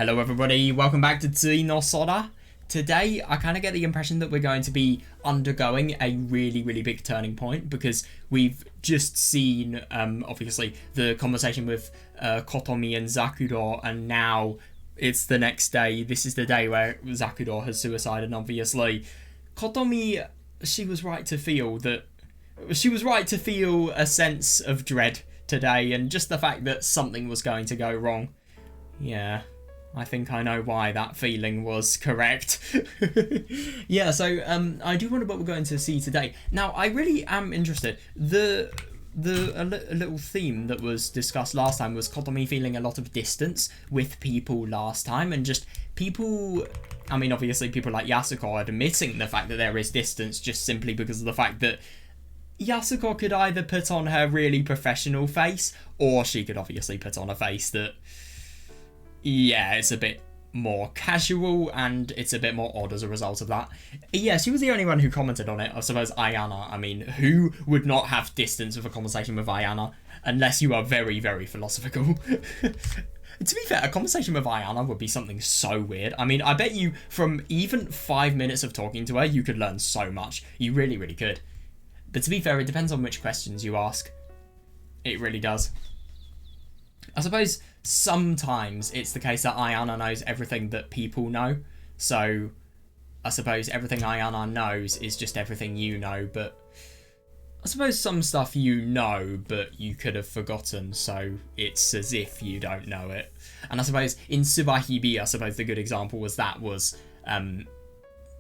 Hello everybody, welcome back to Tsui no Sora. Today, I kind of get the impression that we're going to be undergoing a really big turning point because we've just seen, obviously, the conversation with Kotomi and Zakuro, and now it's the next day. This is the day where Zakuro has suicided, and obviously, Kotomi, she was right to feel a sense of dread today, and just the fact that something was going to go wrong. Yeah. I think I know why that feeling was correct. Yeah, so I do wonder what we're going to see today. Now, I really am interested. A little theme that was discussed last time was Kotomi feeling a lot of distance with people last time, and just people, I mean, obviously people like Yasuko admitting the fact that there is distance just simply because of the fact that Yasuko could either put on her really professional face, or she could obviously put on a face that, yeah, it's a bit more casual and it's a bit more odd as a result of that. Yeah, she was the only one who commented on it. I suppose Ayana, I mean, who would not have distance with a conversation with Ayana unless you are very philosophical? To be fair, a conversation with Ayana would be something so weird. I mean, I bet you from even 5 minutes of talking to her, you could learn so much. You really could. But to be fair, it depends on which questions you ask. It really does. I suppose sometimes it's the case that Ayana knows everything that people know. So I suppose everything Ayana knows is just everything you know. But I suppose some stuff you know, but you could have forgotten. So it's as if you don't know it. And I suppose in Tsubahibi, I suppose the good example was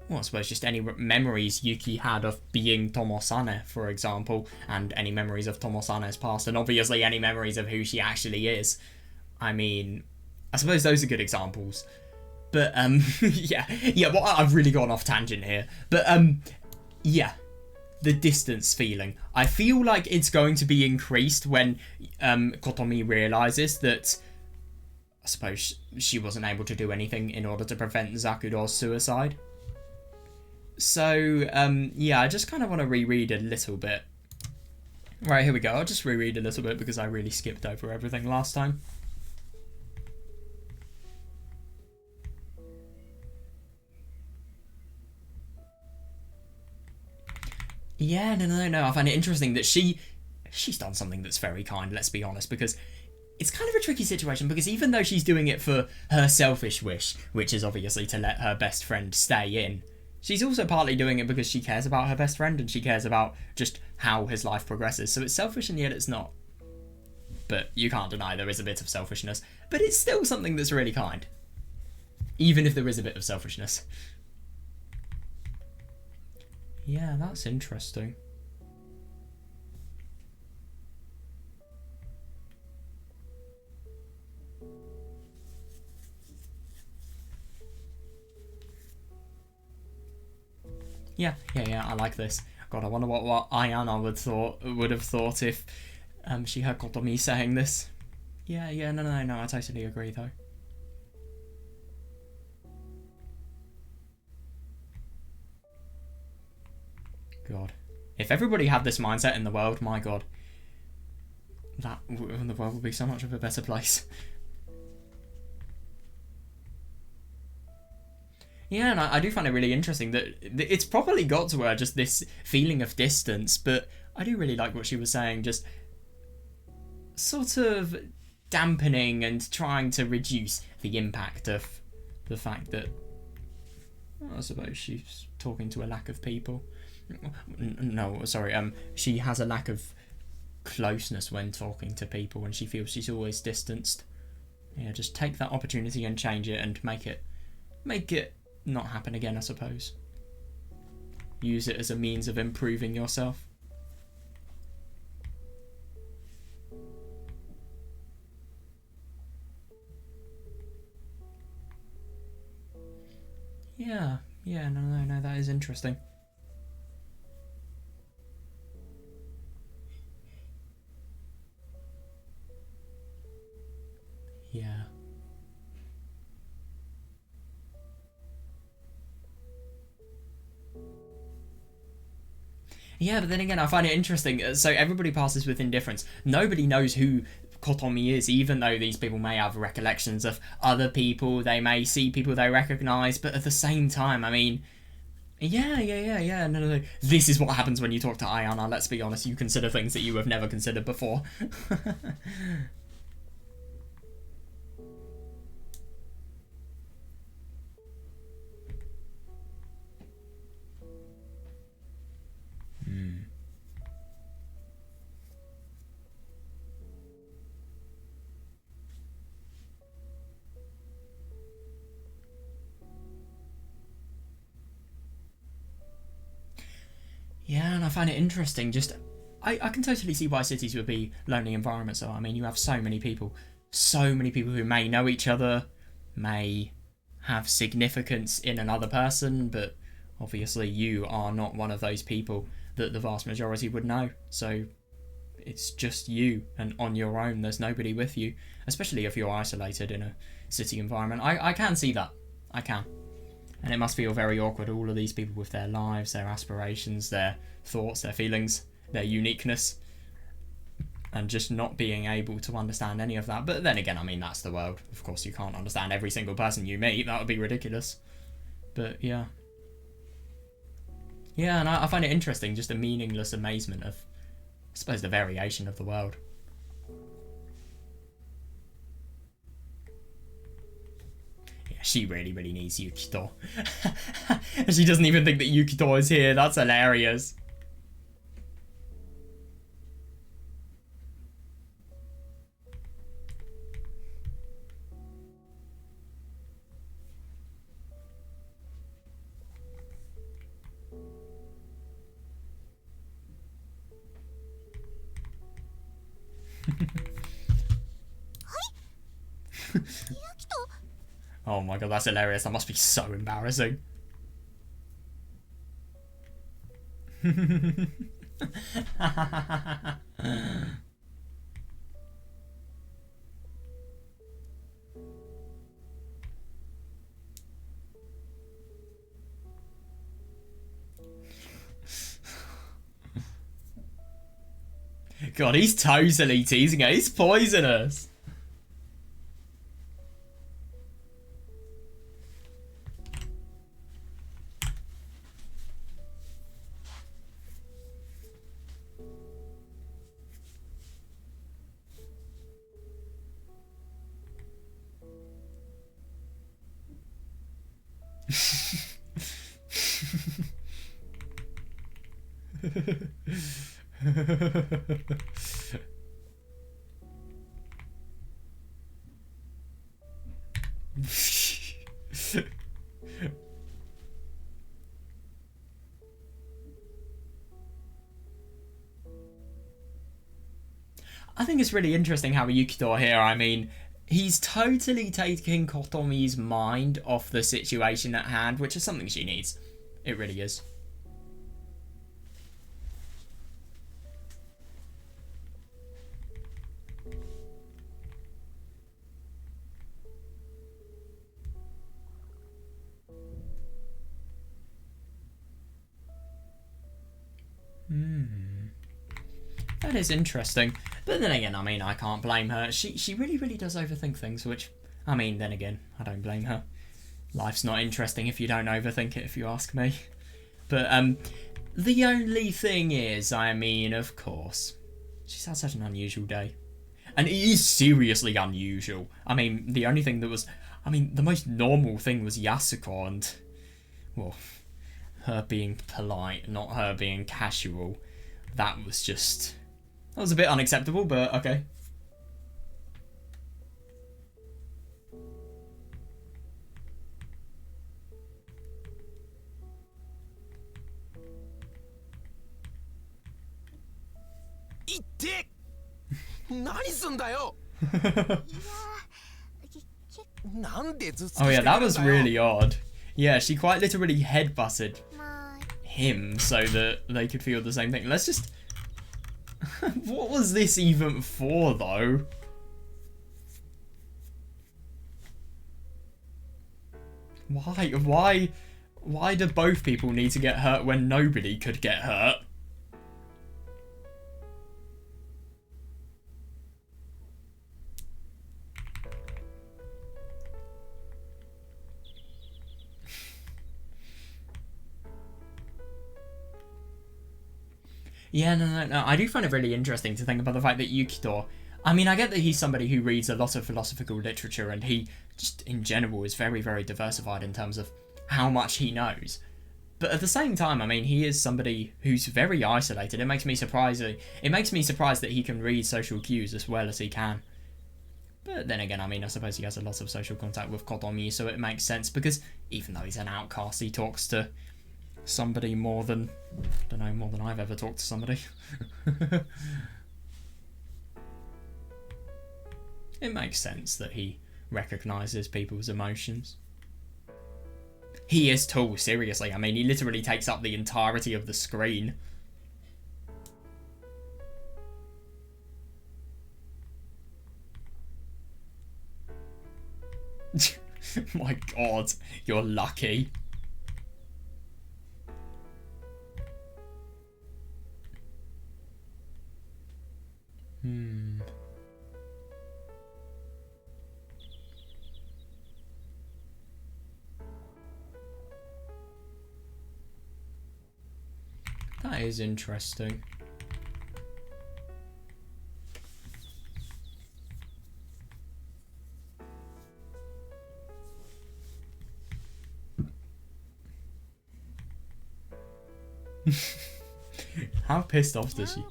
well, I suppose just any memories Yuki had of being Tomo-sane, for example, and any memories of Tomo-sane's past, and obviously any memories of who she actually is. I mean, I suppose those are good examples. But, yeah, well, I've really gone off tangent here. But, yeah, the distance feeling. I feel like it's going to be increased when Kotomi realises that, I suppose, she wasn't able to do anything in order to prevent Zakuro's suicide. So, yeah, I just kind of want to reread a little bit. Right, here we go. I'll just reread a little bit because I really skipped over everything last time. Yeah, no. I find it interesting that she's done something that's very kind, let's be honest, because it's kind of a tricky situation, because even though she's doing it for her selfish wish, which is obviously to let her best friend stay in, she's also partly doing it because she cares about her best friend and she cares about just how his life progresses. So it's selfish and yet it's not. But you can't deny there is a bit of selfishness. But it's still something that's really kind. Even if there is a bit of selfishness. Yeah, that's interesting. Yeah, I like this. God, I wonder what Ayana would have thought if she heard Kotomi saying this. Yeah, no, I totally agree though. God. If everybody had this mindset in the world, my God, the world would be so much of a better place. Yeah, and I do find it really interesting that it's probably got to her, just this feeling of distance, but I do really like what she was saying, just sort of dampening and trying to reduce the impact of the fact that, well, I suppose she's talking to a lack of people. No, sorry, she has a lack of closeness when talking to people, and she feels she's always distanced. Yeah, just take that opportunity and change it and make it not happen again, I suppose. Use it as a means of improving yourself. Yeah, no, that is interesting. Yeah. Yeah, but then again, I find it interesting. So everybody passes with indifference. Nobody knows who Kotomi is, even though these people may have recollections of other people, they may see people they recognise, but at the same time, I mean, yeah, no. This is what happens when you talk to Ayana, let's be honest, you consider things that you have never considered before. Yeah, and I find it interesting. Just, I can totally see why cities would be lonely environments. So I mean, you have so many people who may know each other, may have significance in another person, but obviously you are not one of those people that the vast majority would know. So it's just you, and on your own. There's nobody with you, especially if you're isolated in a city environment. I can see that. I can. And it must feel very awkward, all of these people with their lives, their aspirations, their thoughts, their feelings, their uniqueness, and just not being able to understand any of that. But then again, I mean, that's the world. Of course, you can't understand every single person you meet. That would be ridiculous. But yeah. Yeah, and I find it interesting, just a meaningless amazement of, I suppose, the variation of the world. She really needs Yukito. She doesn't even think that Yukito is here. That's hilarious. Oh my god, that's hilarious. That must be so embarrassing. God, he's totally teasing her. He's poisonous. I think it's really interesting how Yukito here, I mean, he's totally taking Kotomi's mind off the situation at hand, which is something she needs. It really is. That is interesting. But then again, I mean, I can't blame her. She really does overthink things, which, I mean, then again, I don't blame her. Life's not interesting if you don't overthink it, if you ask me. But, the only thing is, I mean, of course, she's had such an unusual day. And it is seriously unusual. I mean, the only thing that was, I mean, the most normal thing was Yasuko and, well, her being polite, not her being casual. That was just... That was a bit unacceptable, but okay. Oh yeah, that was really odd. Yeah, she quite literally headbutted him so that they could feel the same thing. Let's just... What was this even for, though? Why do both people need to get hurt when nobody could get hurt? Yeah, no. I do find it really interesting to think about the fact that Yukito. I mean, I get that he's somebody who reads a lot of philosophical literature, and he just in general is very, very diversified in terms of how much he knows. But at the same time, I mean, he is somebody who's very isolated. It makes me surprised. It makes me surprised that he can read social cues as well as he can. But then again, I mean, I suppose he has a lot of social contact with Kotomi, so it makes sense because even though he's an outcast, he talks to somebody more than, I don't know, more than I've ever talked to somebody. It makes sense that he recognises people's emotions. He is tall, seriously. I mean, he literally takes up the entirety of the screen. My god, you're lucky. That is interesting. How pissed off does she?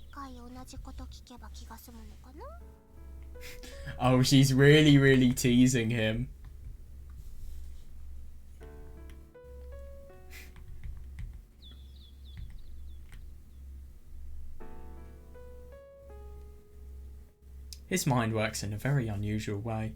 Oh, she's really, really teasing him. His mind works in a very unusual way.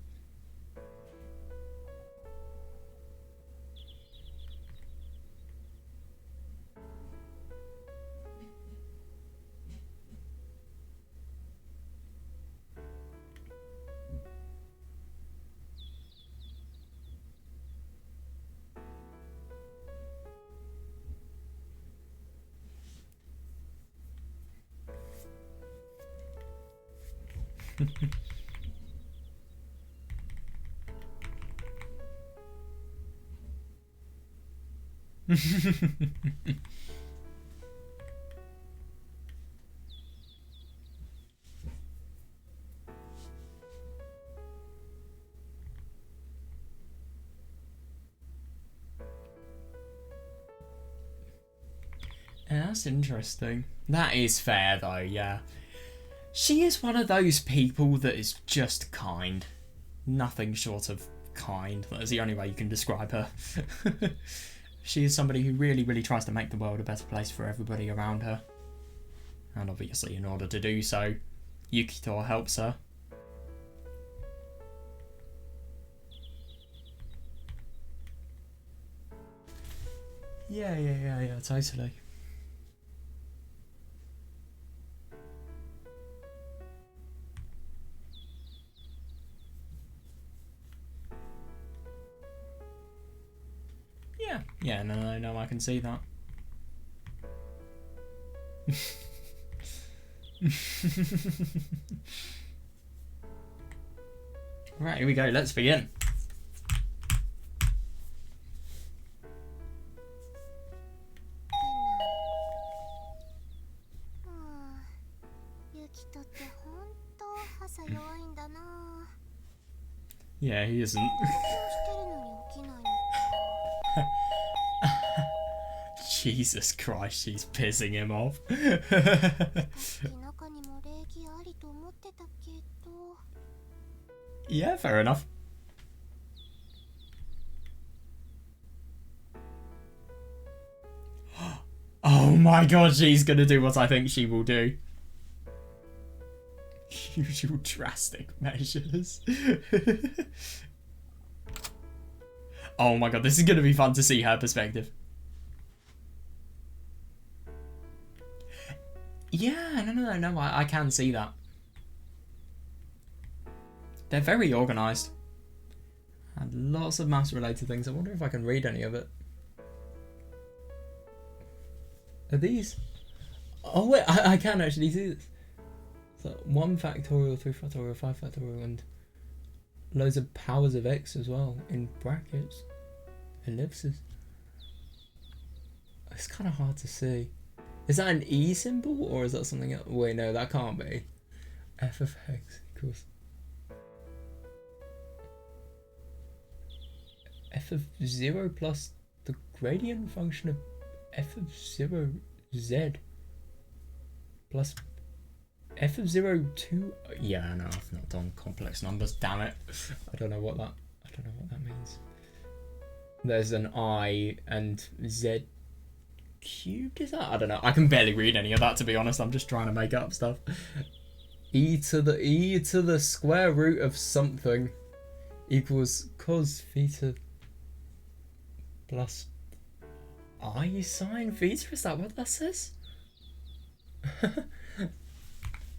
Yeah, that's interesting. That is fair though, yeah. She is one of those people that is just kind. Nothing short of kind. That is the only way you can describe her. She is somebody who really, really tries to make the world a better place for everybody around her. And obviously, in order to do so, Yukito helps her. Yeah, totally. Yeah, no, I can see that. Right, here we go, let's begin. Yeah, he isn't. Jesus Christ, she's pissing him off. Yeah, fair enough. Oh my god, she's gonna do what I think she will do. Usual drastic measures. Oh my god, this is gonna be fun to see her perspective. Yeah, no, I can see that. They're very organised. And lots of maths related things. I wonder if I can read any of it. Are these? Oh wait, I can actually see this. So 1 factorial, 3 factorial, 5 factorial, and loads of powers of x as well in brackets. Ellipses. It's kind of hard to see. Is that an E symbol or is that something else? Wait, no, that can't be. F of x equals f of 0 plus the gradient function of f of 0 z plus f of 0 2. Yeah, no, I've not done complex numbers. Damn it! I don't know what that means. There's an I and z cubed. Is that? I don't know. I can barely read any of that, to be honest. I'm just trying to make up stuff. E to the square root of something equals cos theta plus I sine theta. Is that what that says?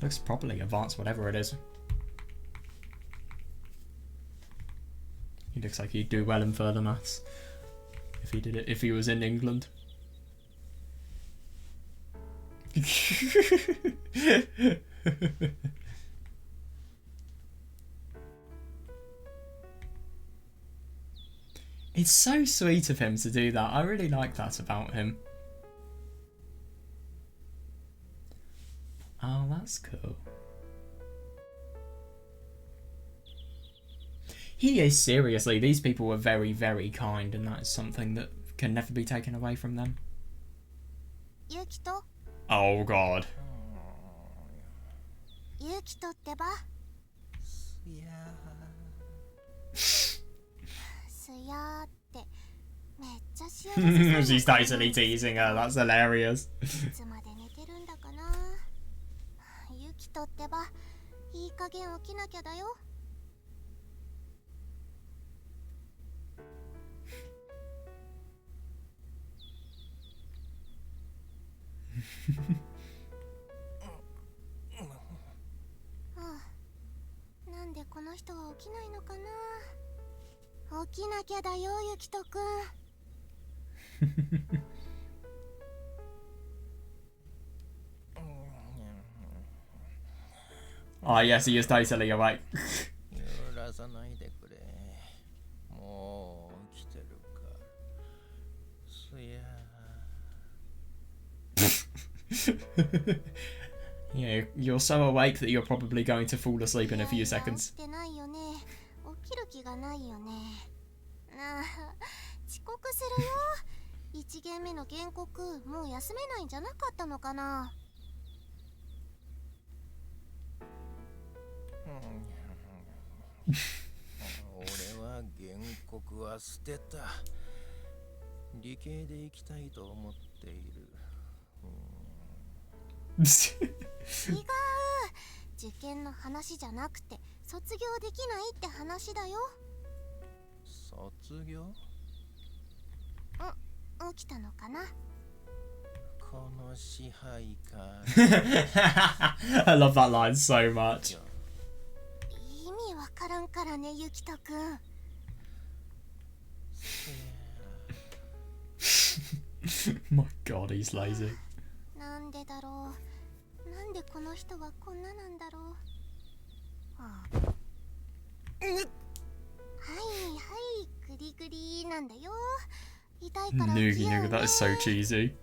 Looks properly advanced, whatever it is. He looks like he'd do well in further maths if he did it. If he was in England. It's so sweet of him to do that. I really like that about him. Oh, that's cool. He is, seriously. These people were very, very kind, and that is something that can never be taken away from them. Oh, God. She's totally teasing her. That's hilarious. Oh, yes, he is totally awake. Yeah, you're so awake that you're probably going to fall asleep in a few seconds. I love that line so much. My God, he's lazy. Noogie, that is so cheesy.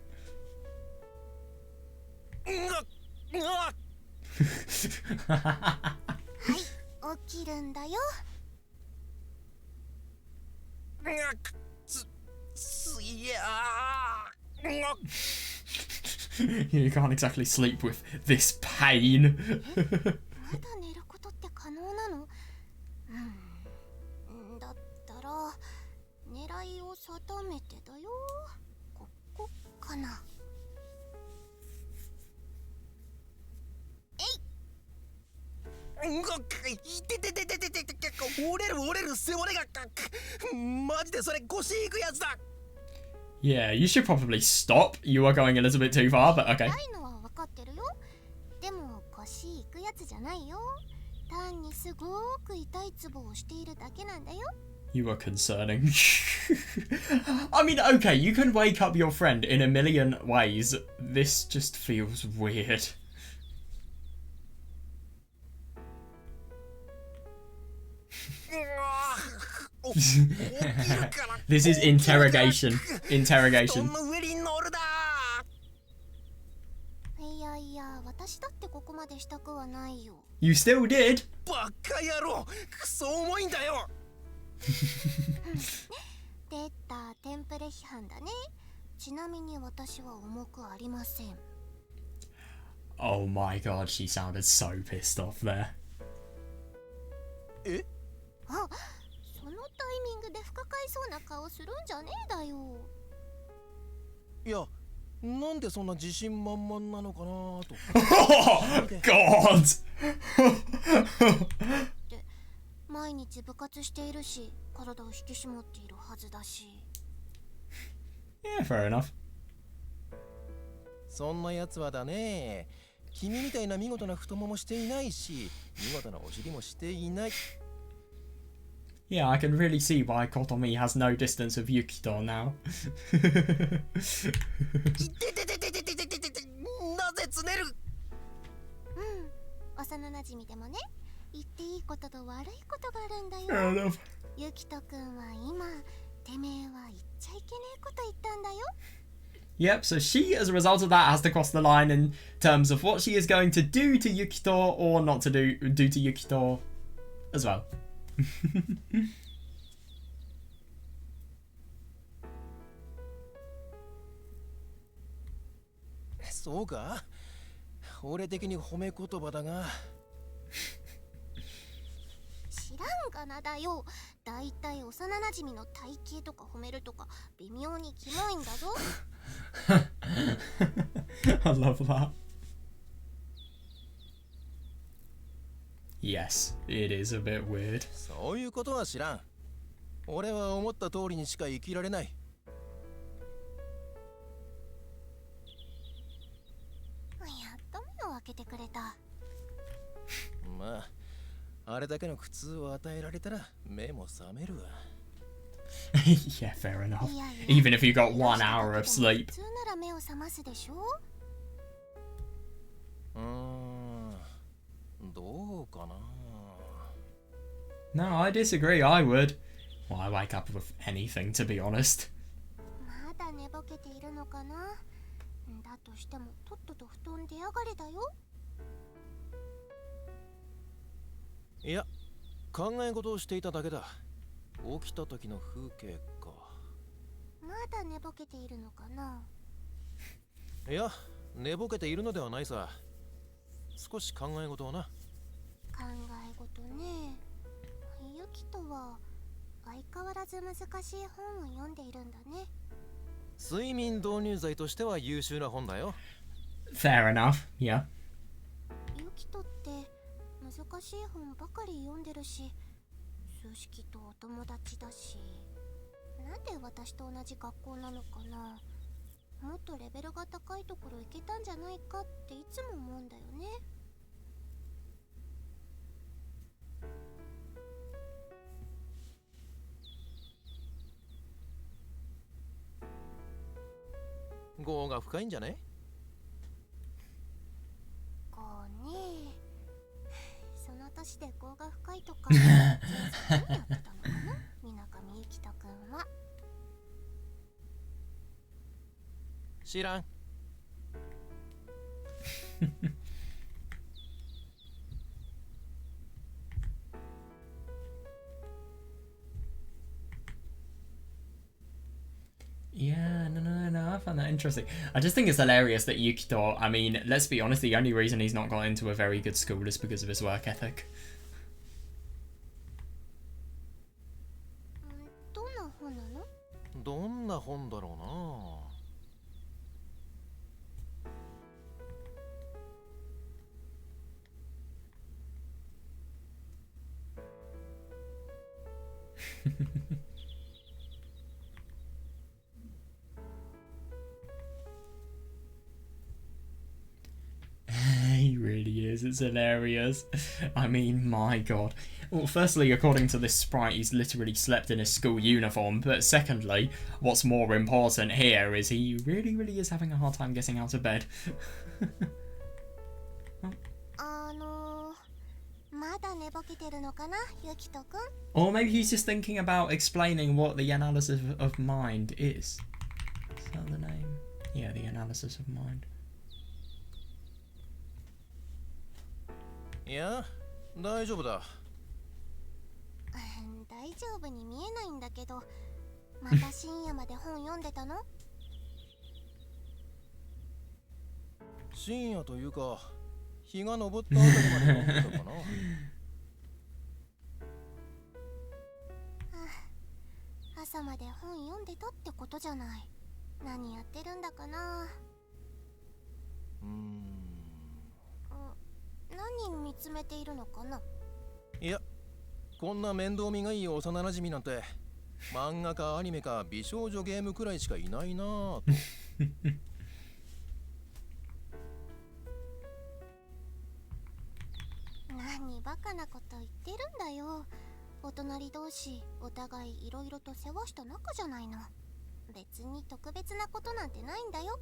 You can't exactly sleep with this pain. Yeah, you should probably stop. You are going a little bit too far, but okay. You are concerning. I mean, okay, you can wake up your friend in a million ways. This just feels weird. This is interrogation. Interrogation. You still did. バカ野郎、クソ重いんだよ。出たテンプレ批判だね。ちなみに私は重くありません。Oh my god, she sounded so pissed off there. え？あ、そのタイミングで不可解そうな顔するんじゃねえだよ。いや、なんでそんな自信満々なのかなと。Oh god. で、毎日部活しているし、体を引き締まっているはずだし。Yeah, fair enough. そんなやつはだね。君みたいな見事な太ももしていないし、見事なお尻もしていない。Yeah, I can really see why Kotomi has no distance with Yukito now. なぜつねる？幼馴染でもね、言っていいことと悪いことがあるんだよ。Fair enough. ゆきとくんは今、てめえは言っちゃいけねえこと言ったんだよ。Yep, so she, as a result of that, has to cross the line in terms of what she is going to do to Yukito or not to do to Yukito as well. そうか？俺的に褒め言葉だが。知らんがなだよ。だいたい幼馴染の体型とか褒めるとか微妙にキモいんだぞ。I love that. Yes, it is a bit weird. そういうことは知らん。俺は思った通りにしか生きられない。やっと目を開けてくれた。まあ、あれだけの苦痛を与えられたら目も覚めるわ。Yeah, fair enough. Even if you got 1 hour of sleep. 普通なら目を覚ますでしょ？どうかな。 No, I disagree. I would. Well, I wake up with anything, to be honest. まだ寝ぼけているのかな。だとしてもとっとと布団出やがれだよ。いや、考え事をしていただけだ。起きた時の風景か。まだ寝ぼけているのかな。いや、寝ぼけているのではないさ。少し考え事をな。考え事ね。ユキとは相変わらず難しい本を読んでいるんだね。睡眠導入剤としては優秀な本だよ。Fair enough, yeah. ユキとって難しい本ばかり読んでるし、数式とお友達だし、なんで私と同じ学校なのかな。もっとレベルが高いところ行けたんじゃないかっていつも思うんだよね。業が深いんじゃね？こうね。その年で業が深いとか、何やってたのかな、水上ゆきとくんは。知らん。Yeah, no, I found that interesting. I just think it's hilarious that Yukito, I mean, let's be honest, the only reason he's not got into a very good school is because of his work ethic. どんな本なの？どんな本だろうな。He really is. It's hilarious. I mean, my god. Well, firstly, according to this sprite, he's literally slept in his school uniform. But secondly, what's more important here is he really is having a hard time getting out of bed. まだ寝ぼけてるのかな、ゆきとくん。 Or maybe he's just thinking about explaining what the analysis of mind is. Is that the name? Yeah, the analysis of mind. いや、大丈夫だ。大丈夫に見えないんだけど、また深夜まで本読んでたの？深夜というか、日が昇ったあたりまで読んでたかな。朝まで本読んでたってことじゃない。何やってるんだかな。何見つめているのかな。いや、こんな面倒見がいい幼馴染なんて漫画かアニメか美少女ゲームくらいしかいないなぁと。何バカなこと言ってるんだよ。お隣同士お互いいろいろと世話した仲じゃないの。別に特別なことなんてないんだよ。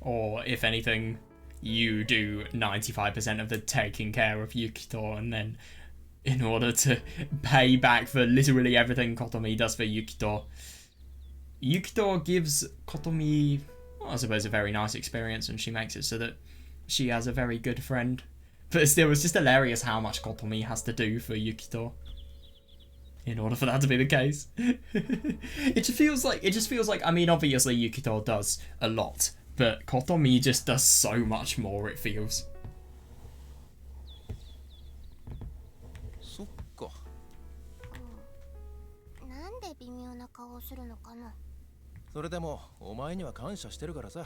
Or if anything, you do 95% of the taking care of Yukito, and then in order to pay back for literally everything Kotomi does for Yukito, Yukito gives Kotomi, well, I suppose, a very nice experience, and she makes it so that she has a very good friend. But still, it's just hilarious how much Kotomi has to do for Yukito in order for that to be the case. It just feels like, I mean, obviously Yukito does a lot, but Kotomi just does so much more, it feels. そっか。なんで微妙な顔をするのかな。それでもお前には感謝してるからさ。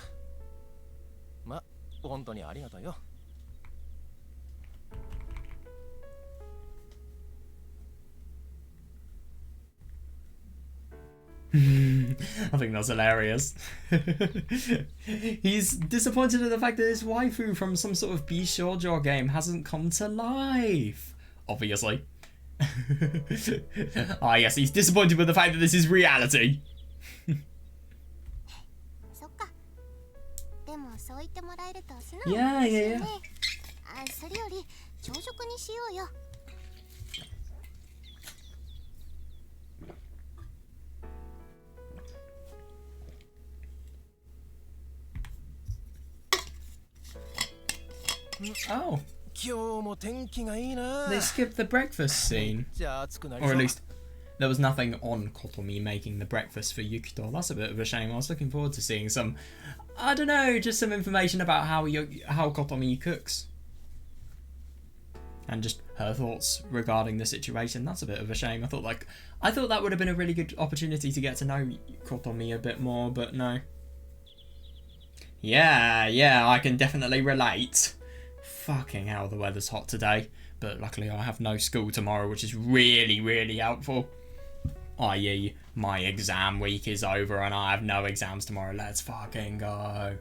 ま、本当にありがとうよ。I think that's hilarious. He's disappointed at the fact that his waifu from some sort of Bishoujo game hasn't come to life. Obviously. Ah, yes, he's disappointed with the fact that this is reality. そっか。でもそう言ってもらえると素直に Yeah, 嬉しい yeah, ね。 yeah. それより朝食にしようよ。Oh, 今日も天気がいいな。 they skipped the breakfast scene. じゃあ暑くなり Or そ at う。 least there was nothing on Kotomi making the breakfast for Yukito. That's a bit of a shame. I was looking forward to seeing some, I don't know, just some information about how Kotomi cooks. And just her thoughts regarding the situation. That's a bit of a shame. I thought that would have been a really good opportunity to get to know Kotomi a bit more, but no. Yeah, I can definitely relate. Fucking hell, the weather's hot today. But luckily I have no school tomorrow, which is really, really helpful. I.e., my exam week is over and I have no exams tomorrow. Let's fucking go.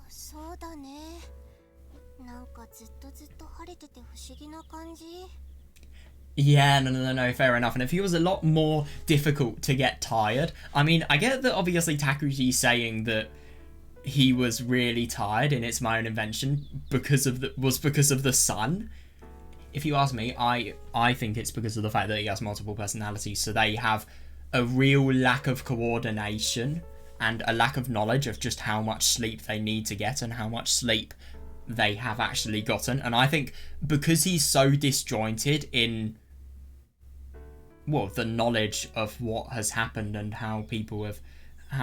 そうだね。なんかずっと晴れてて不思議な感じ。 Yeah, no, fair enough. And it feels a lot more difficult to get tired. I mean, I get that obviously Takuji's saying that he was really tired in It's My Own Invention because of the sun. If you ask me, I think it's because of the fact that he has multiple personalities, so they have a real lack of coordination and a lack of knowledge of just how much sleep they need to get and how much sleep they have actually gotten. And I think because he's so disjointed in, well, the knowledge of what has happened and how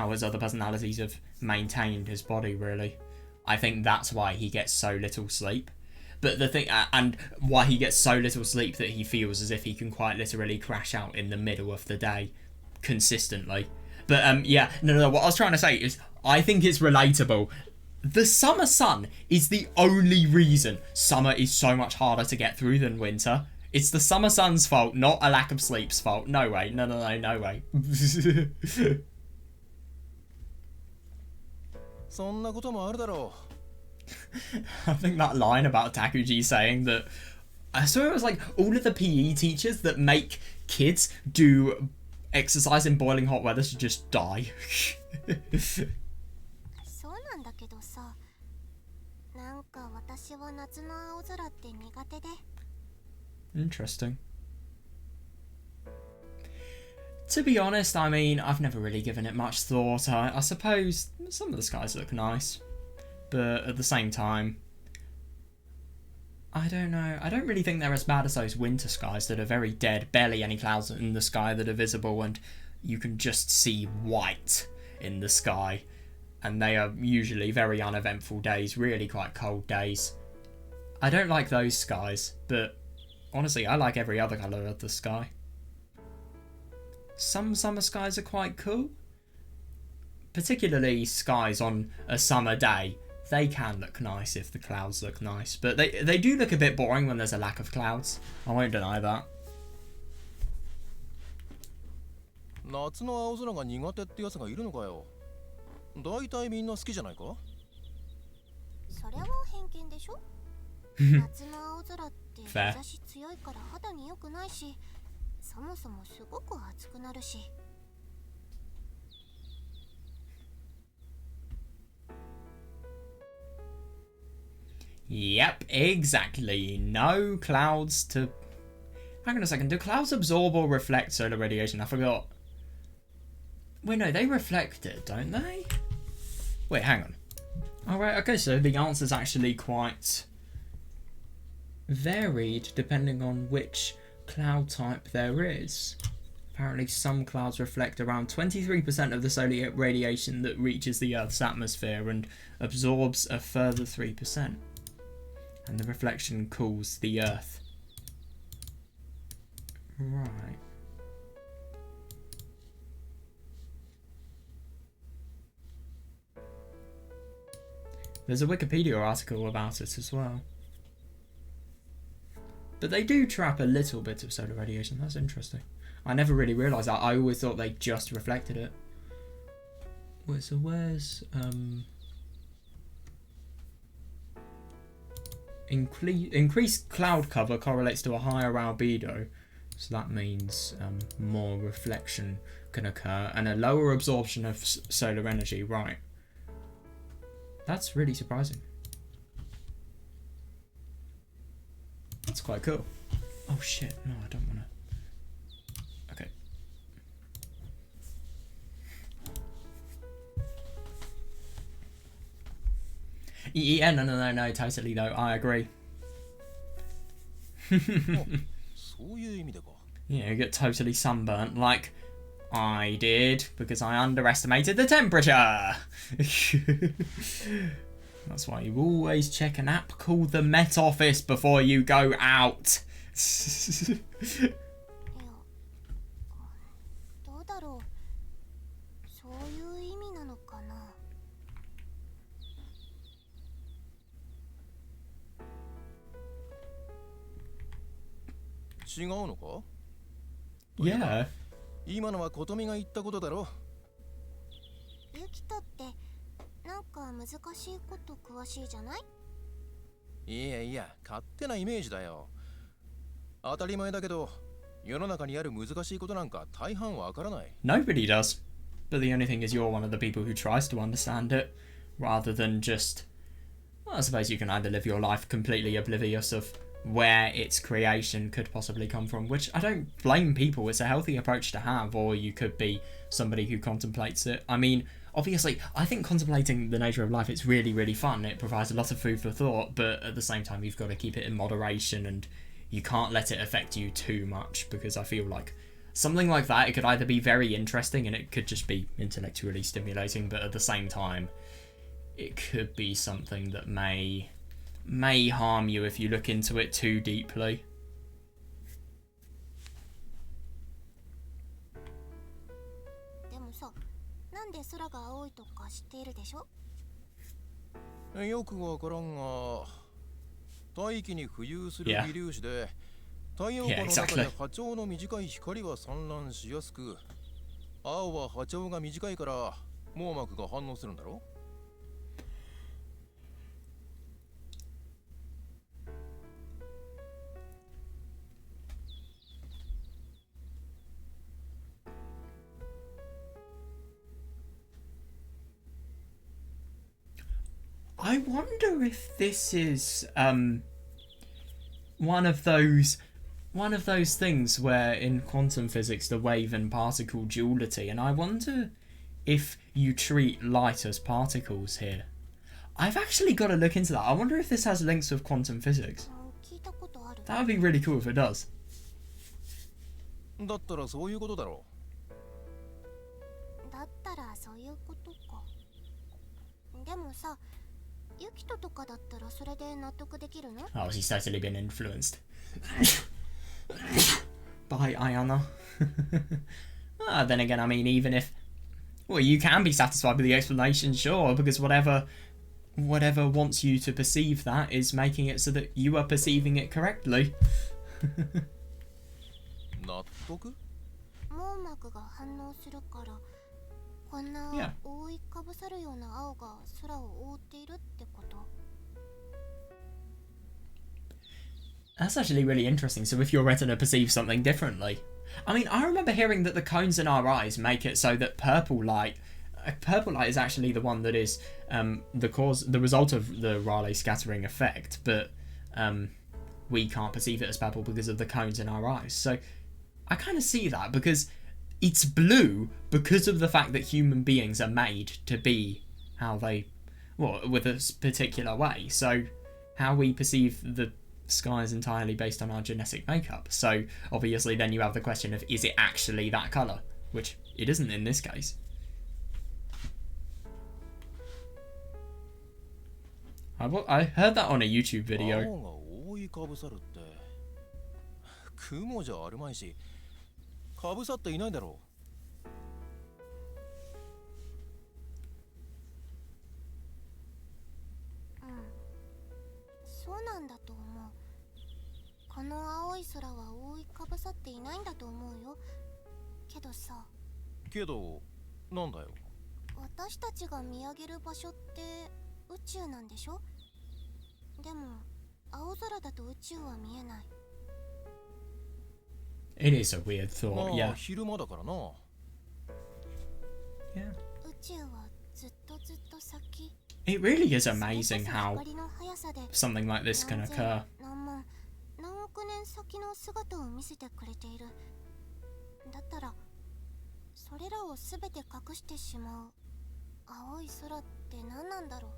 his other personalities have maintained his body, really, I think that's why he gets so little sleep. But the thing, and why he gets so little sleep that he feels as if he can quite literally crash out in the middle of the day consistently. But yeah, no, what I was trying to say is I think it's relatable. The summer sun is the only reason summer is so much harder to get through than winter. It's the summer sun's fault, not a lack of sleep's fault. No way, no way. そんなこともあるだろう。 I think that line about Takuji saying that, I swear it was like all of the PE teachers that make kids do exercise in boiling hot weather should just die. そうなんだけどさ、なんか私は夏の青空って苦手で。 Interesting. To be honest, I mean, I've never really given it much thought. I suppose some of the skies look nice, but at the same time, I don't know. I don't really think they're as bad as those winter skies that are very dead, barely any clouds in the sky that are visible, and you can just see white in the sky. And they are usually very uneventful days, really quite cold days. I don't like those skies, but honestly, I like every other colour of the sky. Some summer skies are quite cool. Particularly skies on a summer day. They can look nice if the clouds look nice. But they do look a bit boring when there's a lack of clouds. I won't deny that. 夏の青空が苦手ってやつがいるのかよ。大体みんな好きじゃないか？それは偏見でしょ？夏の青空って日差し強いから肌に良くないし、そもそもすごく暑くなるし。Yep, exactly. No clouds to... Hang on a second. Do clouds absorb or reflect solar radiation? I forgot. Wait, no, they reflect it, don't they? Wait, hang on. Alright, okay, so the answer's actually quite varied depending on which cloud type there is. Apparently some clouds reflect around 23% of the solar radiation that reaches the Earth's atmosphere and absorbs a further 3%. And the reflection cools the Earth. Right. There's a Wikipedia article about it as well. But they do trap a little bit of solar radiation. That's interesting. I never really realised that. I always thought they just reflected it. Where's increased cloud cover correlates to a higher albedo, so that means more reflection can occur and a lower absorption of solar energy. Right. That's really surprising. That's quite cool. Oh shit, no, I don't want to. Okay. Yeah, no, totally though, I agree. Yeah, you get totally sunburnt, like I did, because I underestimated the temperature. That's why you always check an app called the Met Office before you go out. どうだろう。そういう意味なのかな。違うのか？ Yeah. 今のは琴美が言ったことだろ。ユキトってなんか難しいこと詳しいじゃない？いやいや、勝手なイメージだよ。当たり前だけど、世の中にある難しいことなんか大半わからない。Nobody does. But the only thing is you're one of the people who tries to understand it, rather than just... Well, I suppose you can either live your life completely oblivious of where its creation could possibly come from, which I don't blame people, it's a healthy approach to have, or you could be somebody who contemplates it. I mean, obviously, I think contemplating the nature of life, it's really, really fun. It provides a lot of food for thought, but at the same time, you've got to keep it in moderation and you can't let it affect you too much, because I feel like something like that, it could either be very interesting and it could just be intellectually stimulating, but at the same time, it could be something that may harm you if you look into it too deeply. でもさ、なんで空が青いとか知っているでしょ？よくわからんが、大気に浮遊する微粒子で、太陽光の中で波長の短い光は散乱しやすく、青は波長が短いから網膜が反応するんだろ？ I wonder if this is one of those one of those things where in quantum physics the wave and particle duality, and I wonder if you treat light as particles here. I've actually got to look into that. I wonder if this has links with quantum physics. That would be really cool if it does. だったらそういうことだろだったらそういうことか。でもさ、ユキトとかだったらそれで納得できるの？ Oh, she's totally been influenced by Ayana. Then again, I mean, even if... Well, you can be satisfied with the explanation, sure, because whatever wants you to perceive that is making it so that you are perceiving it correctly. 納得？網膜が反応するから、こんな覆いかぶさるような青が空を覆っているってこと。 That's actually really interesting. So if your retina perceives something differently. I mean, I remember hearing that the cones in our eyes make it so that purple light is actually the one that is the result of the Rayleigh scattering effect, but we can't perceive it as purple because of the cones in our eyes. So I kind of see that, because it's blue because of the fact that human beings are made to be how they, well, with a particular way. So how we perceive the sky is entirely based on our genetic makeup. So obviously then you have the question of, is it actually that colour? Which it isn't in this case. I heard that on a YouTube video. 青が覆いかぶさるって。雲じゃあるまいし、かぶさっていないだろう。うん。そうなんだと思う。この青い空は覆いかぶさっていないんだと思うよ。けどさ。けど、なんだよ。私たちが見上げる場所って宇宙なんでしょ？でも青空だと宇宙は見えない。It is a weird thought, yeah. 昼間だからな。Yeah. 宇宙はずっとずっと先。 It really is amazing how something like this can occur. 何億年先の姿を見せてくれている。だったらそれらをすべて隠してしまう青い空って何なんだろう。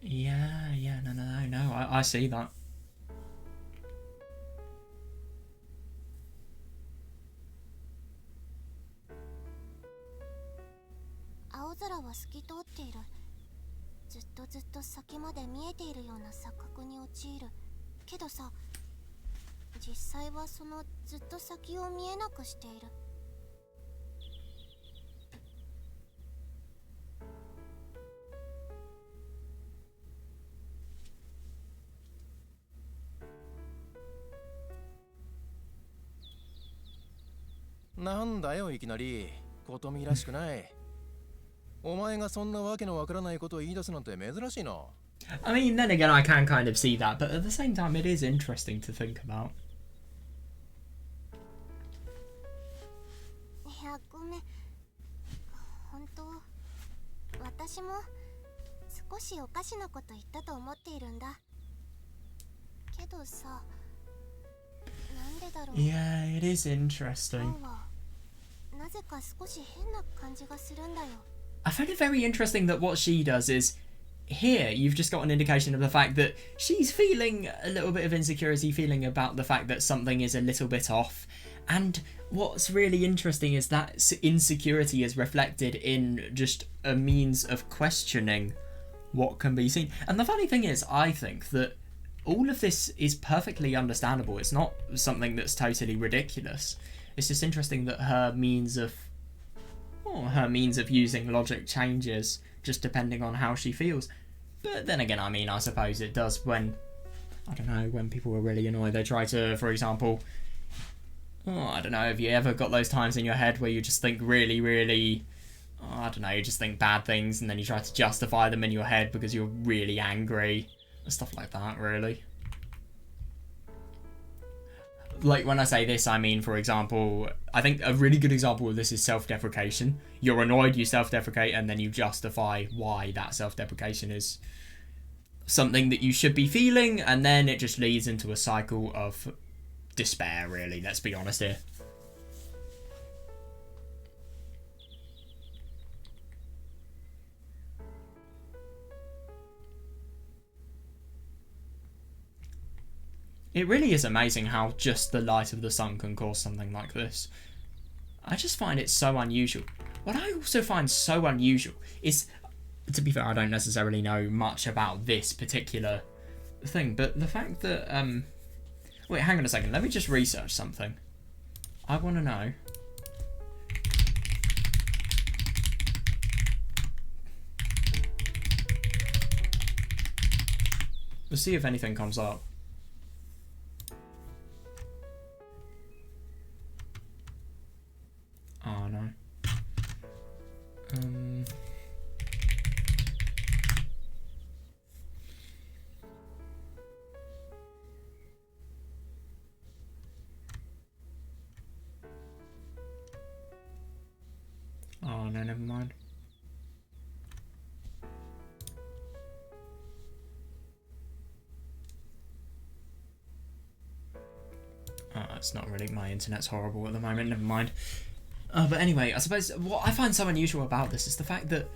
Yeah, no, I see that. 青空は透き通っている。ずっとずっと先まで見えているような錯覚に陥る。けどさ、実際はそのずっと先を見えなくしている。 なんだよいきなり。ことみらしくない。お前がそんなわけのわからないことを言い出すなんて珍しいな。I mean, then again, I can kind of see that, but at the same time, it is interesting to think about. いや、ごめん。本当、私も少しおかしなこと言ったと思っているんだ。けどさ、なんでだろう。 Yeah, it is interesting. なぜか少し変な感じがするんだよ。 I find it very interesting that what she does is, here you've just got an indication of the fact that she's feeling a little bit of insecurity, feeling about the fact that something is a little bit off. And what's really interesting is that insecurity is reflected in just a means of questioning what can be seen. And the funny thing is, I think that all of this is perfectly understandable. It's not something that's totally ridiculous. It's just interesting that her means of using logic changes just depending on how she feels. But then again, I mean, I suppose it does when, I don't know, when people are really annoyed. They try to, for example, I don't know, have you ever got those times in your head where you just think really, really, I don't know, you just think bad things and then you try to justify them in your head because you're really angry and stuff like that, really. like when I say this, I mean, for example, I think a really good example of this is self-deprecation. You're annoyed, you self-deprecate, and then you justify why that self-deprecation is something that you should be feeling, and then it just leads into a cycle of despair, really. Let's be honest here. It really is amazing how just the light of the sun can cause something like this. I just find it so unusual. What I also find so unusual is, to be fair, I don't necessarily know much about this particular thing, but the fact that, wait, hang on a second, let me just research something. I want to know. We'll see if anything comes up. Oh no. Oh no, never mind. Oh, it's not really, my internet's horrible at the moment, never mind. But anyway, I suppose what I find so unusual about this is the fact that,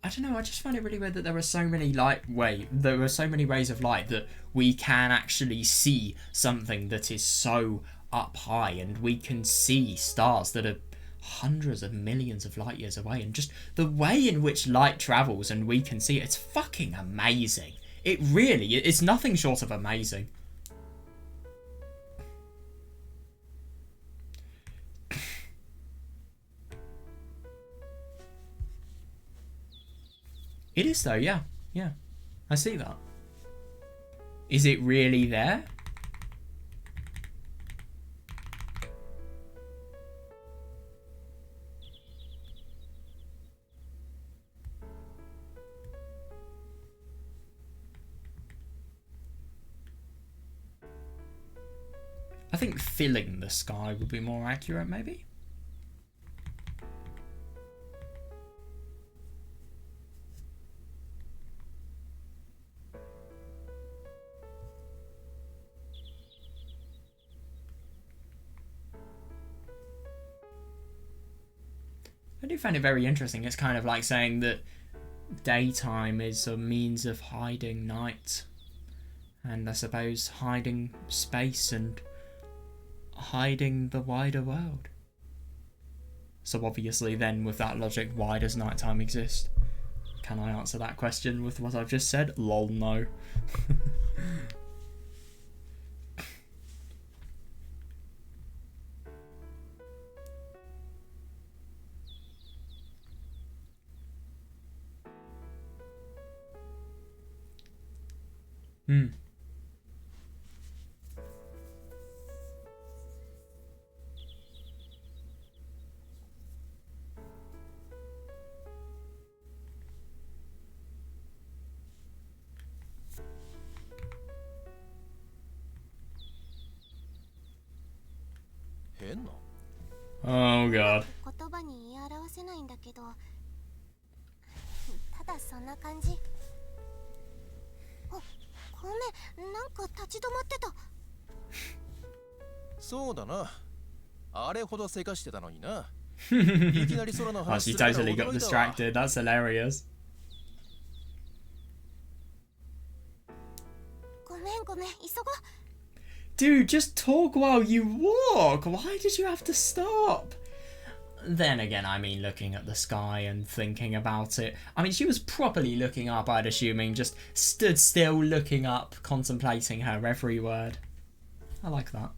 I don't know, I just find it really weird that there are so many there are so many rays of light that we can actually see something that is so up high, and we can see stars that are hundreds of millions of light years away, and just the way in which light travels and we can see it, it's fucking amazing. It really, it's nothing short of amazing. It is though, yeah. Yeah. I see that. Is it really there? I think filling the sky would be more accurate, maybe? I do find it very interesting. It's kind of like saying that daytime is a means of hiding night, and I suppose hiding space and hiding the wider world. So obviously then, with that logic, why does nighttime exist? Can I answer that question with what I've just said? Lol, no. Oh god. 言葉に言い表せないんだけど、ただそんな感じ。あ、ごめん、なんか立ち止まってた。そうだな。あれほどせかしてたのにな。Oh, she totally got distracted. That's hilarious. ごめん、急ごう。Dude, just talk while you walk. Why did you have to stop? Then again, I mean, looking at the sky and thinking about it. I mean, she was properly looking up, I'd assuming, just stood still, looking up, contemplating her every word. I like that.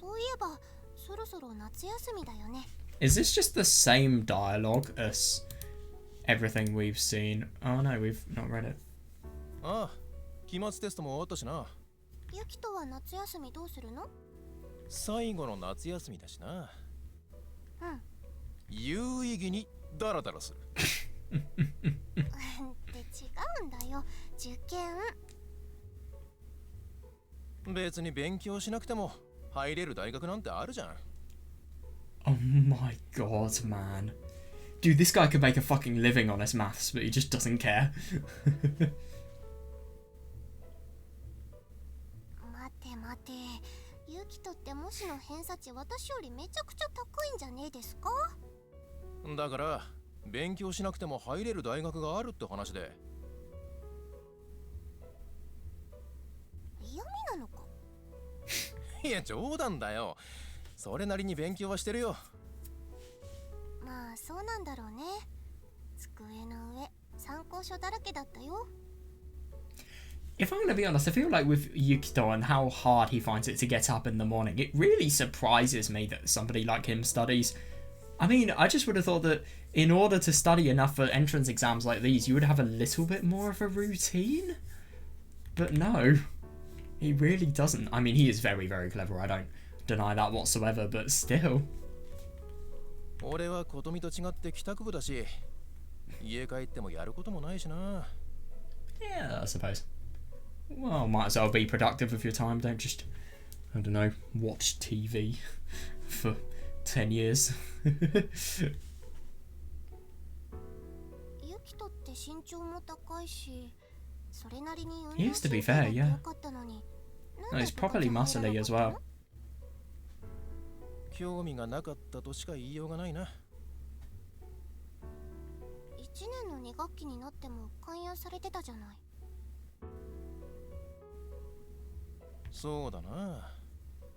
そういえば、そろそろ夏休みだよね。Is this just the same dialogue as everything we've seen? Oh no, we've not read it. ああ、期末テストも終わったしな。ユキとは夏休みどうするの？最後の夏休みだしな。うん。有意義にダラダラする。って違うんだよ。受験。別に勉強しなくても入れる大学なんてあるじゃん。 Oh my god, man. Dude, this guy could make a fucking living on his maths, but he just doesn't care. 待て待て、ユキトって模試の偏差値私よりめちゃくちゃ高いんじゃねえですか？だから勉強しなくても入れる大学があるって話で。嫌味なのか？いや冗談だよ。それなりに勉強はしてるよ。まあそうなんだろうね。机の上参考書だらけだったよ。If I'm going to be honest, I feel like with Yukito and how hard he finds it to get up in the morning, it really surprises me that somebody like him studies. I mean, I just would have thought that in order to study enough for entrance exams like these, you would have a little bit more of a routine. But no, he really doesn't. I mean, he is very, very clever. I don't deny that whatsoever, but still. 俺は琴美と違って帰宅部だし、家帰ってもやることもないしな。Yeah, I suppose. Well, might as well be productive with your time. Don't just, I don't know, watch TV for 10 years. ユキトって身長も高いし、それなりに運動 He used to be fair, 神経 yeah. が良かったのに。 No, he's properly muscly as well. 興味がなかったとしか言いようがないな。1年の2学期になっても勧誘されてたじゃない。そうだな。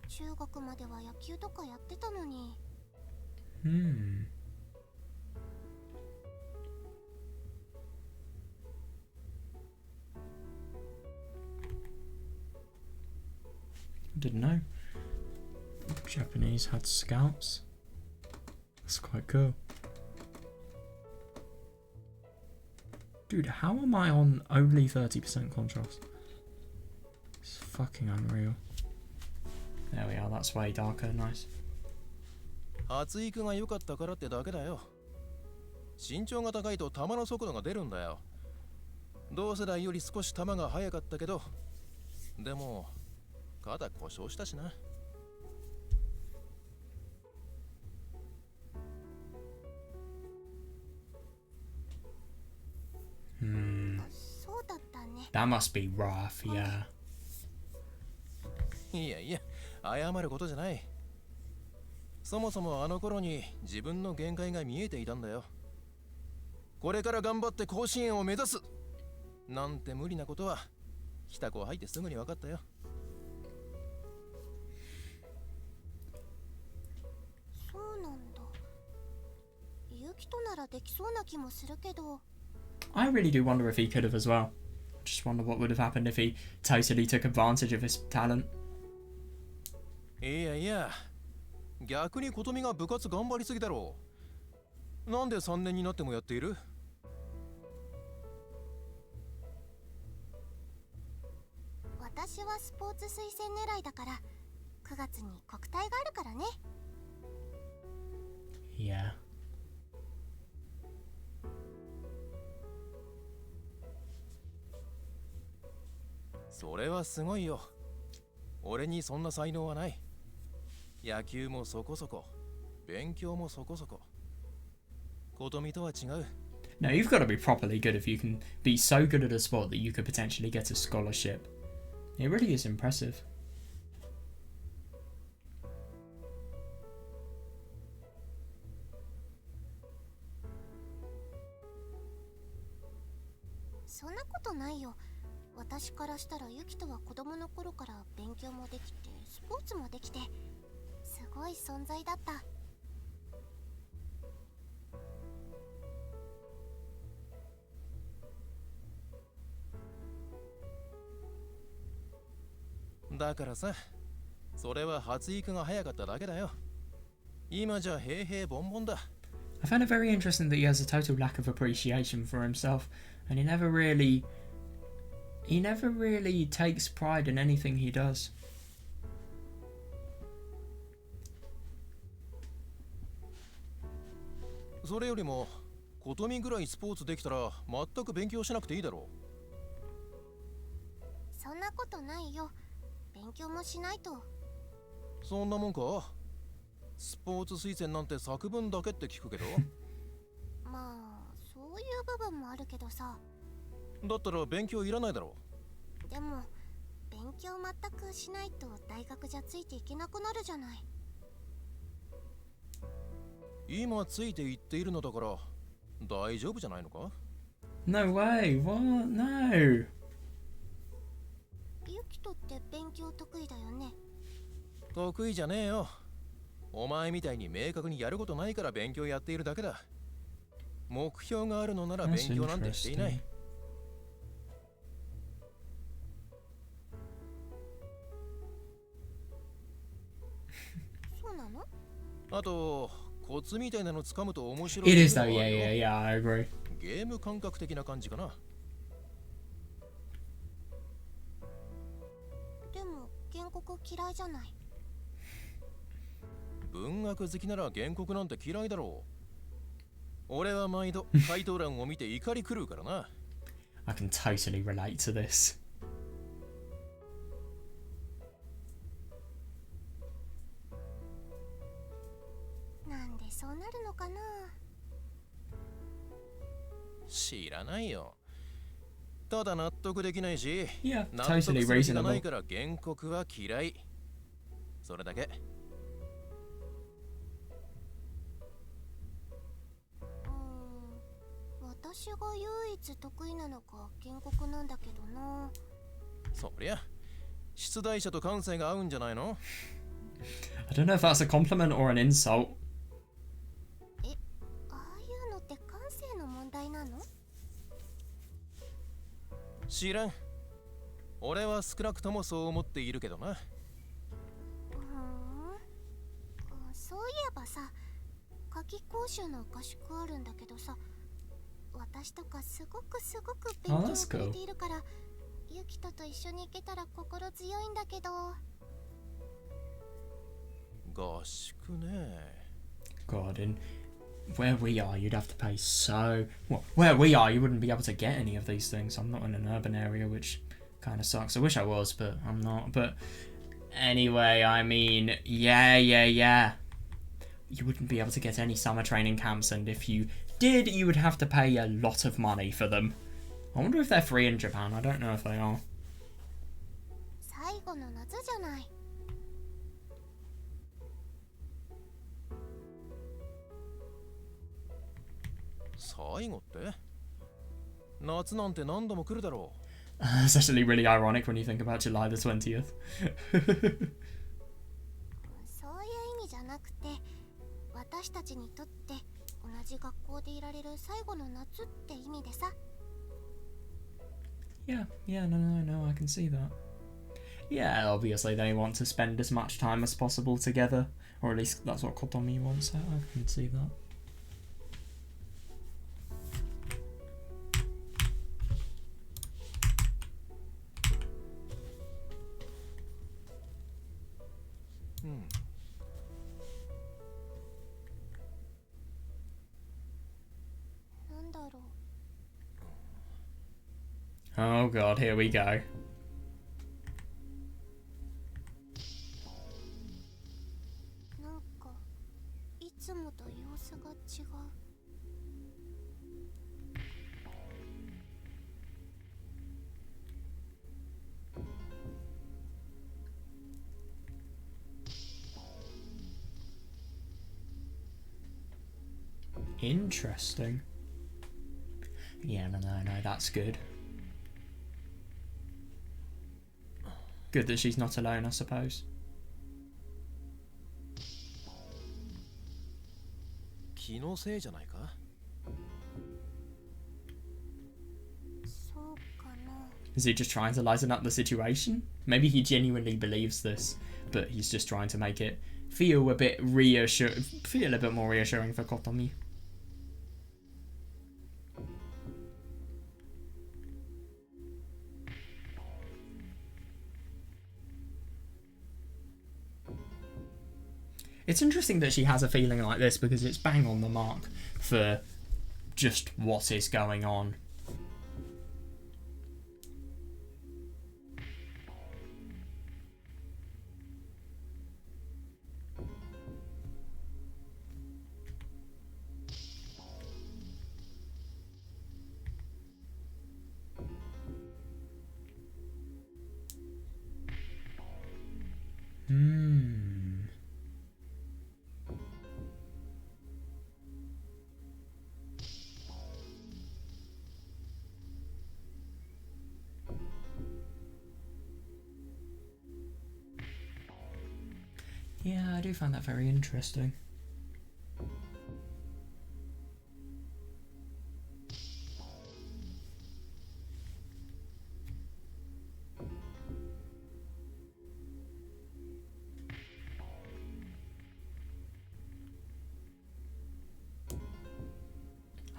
中学までは野球とかやってたのに。Didn't know. Japanese had scouts. That's quite cool. Dude, how am I on only 30% contrast? It's fucking unreal. There we are, that's way darker, nice. 発育が良かったからってだけだよ。身長が高いと球の速度が出るんだよ。同世代より少し球が速かったけど、でも肩故障したしな。そうだったね。 That must be rough, yeah. いやいや、謝ることじゃない。そもそもあの頃に自分の限界が見えていたんだよ。これから頑張って甲子園を目指すなんて無理なことは北高入ってすぐに分かったよ。そうなんだ。ユキトならできそうな気もするけど。 I really do wonder if he could have as well. Just wonder what would have happened if he totally took advantage of his talent. いやいや、逆に琴美が部活頑張りすぎだろう。なんで3年になってもやっている？私はスポーツ推薦狙いだから9月に国体があるからね。 Yeah. それはすごいよ。俺にそんな才能はない。野球もそこそこ、勉強もそこそこ。琴美とは違う。 No, you've got to be properly good if you can be so good at a sport that you could potentially get a scholarship. It really is impressive. そんなことないよ。私からしたらユキトは子供の頃から勉強もできてスポーツもできてすごい存在だった。だからさ、それは発育が早かっただけだよ。今じゃ平々凡々だ。 I find it very interesting that he has a total lack of appreciation for himself, and he never really takes pride in anything he does. それよりも琴美ぐらいスポーツできたら全く勉強しなくていいだろう。そんなことないよ。勉強もしないと。そんなもんか。スポーツ推薦なんて作文だけって聞くけど。まあそういう部分もあるけどさ。だったら勉強いらないだろう。でも勉強全くしないと大学じゃついていけなくなるじゃない。今ついていっているのだから大丈夫じゃないのか？ No way, what? No. ユキトって勉強得意だよね。得意じゃねえよ。お前みたいに明確にやることないから勉強やっているだけだ。目標があるのなら勉強なんてしていない。そうなの？あとコツみたいなの掴むと面白い。 It is though, yeah, yeah, yeah, I agree. ゲーム感覚的な感じかな。でも原告嫌いじゃない。文学好きなら原告なんて嫌いだろう。俺は毎度回答欄を見て怒り狂うからな。I can totally relate to this. なんでそうなるのかな。知らないよ。ただ納得できないし、Yeah, 納得 totally する気がない reasonable. から原告は嫌い。それだけ。私が唯一得意なのが原告なんだけどな。そりゃ出題者と感性が合うんじゃないの？ I don't know if that's a compliment or an insult. ああいうのって感性の問題なの？知らん。俺は少なくともそう思っているけどな。そういえばさ、夏季講習の合宿あるんだけどさ、私とかすごく勉強をくれているから、ユキトと一緒に行けたら心強いんだけど。合宿ね。 God, in where we are, you'd have to pay so... Well, where we are, you wouldn't be able to get any of these things. I'm not in an urban area, which kind of sucks. I wish I was, but I'm not. But anyway, I mean, yeah. You wouldn't be able to get any summer training camps, and if you did, you would have to pay a lot of money for them. I wonder if they're free in Japan. I don't know if they are. 最後の夏じゃない。最後って夏なんて何度も来るだろう。It's actually really ironic when you think about July the 20th. そういう意味じゃなくて、私たちにとって同じ学校でいられる最後の夏って意味でさ。Yeah, no, I can see that. Yeah, obviously they want to spend as much time as possible together, or at least that's what Kotomi wants. I can see that. Oh god, here we go. なんかいつもと様子が違う。Interesting. Yeah, no, that's good. Good that she's not alone, I suppose. 気のせいじゃないか？そうかな。Is he just trying to lighten up the situation? Maybe he genuinely believes this, but he's just trying to make it feel a bit feel a bit more reassuring for Kotomi. It's interesting that she has a feeling like this because it's bang on the mark for just what is going on. Yeah, I do find that very interesting.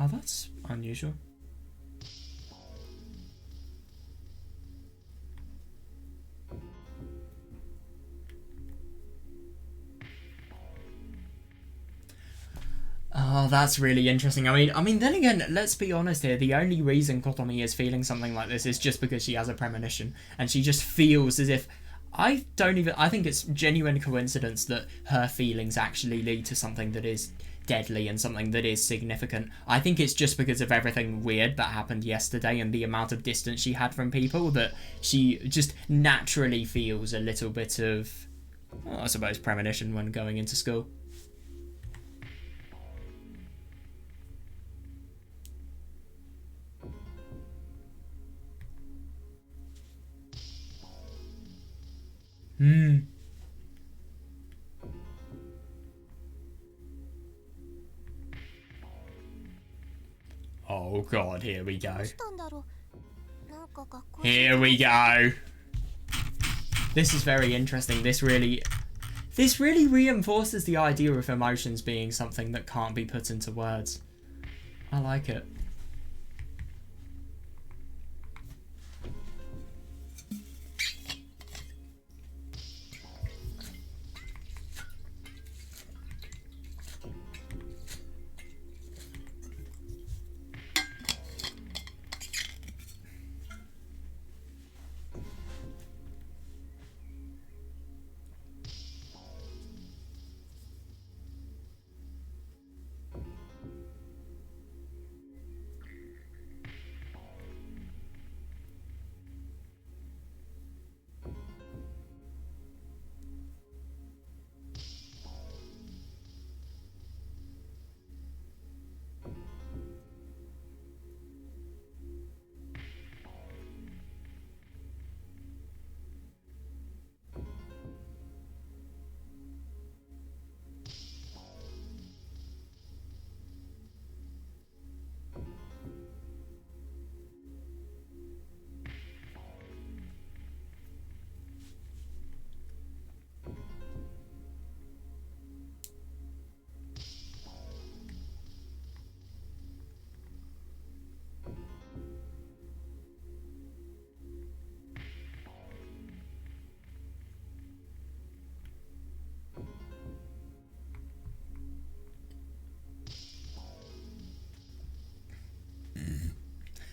Oh, that's unusual. Oh, that's really interesting. I mean, then again, let's be honest here. The only reason Kotomi is feeling something like this is just because she has a premonition, and she just feels as if I think it's genuine coincidence that her feelings actually lead to something that is deadly and something that is significant. I think it's just because of everything weird that happened yesterday and the amount of distance she had from people that she just naturally feels a little bit of, well, I suppose, premonition when going into school. Oh god, here we go. Here we go. This is very interesting. This really reinforces the idea of emotions being something that can't be put into words. I like it.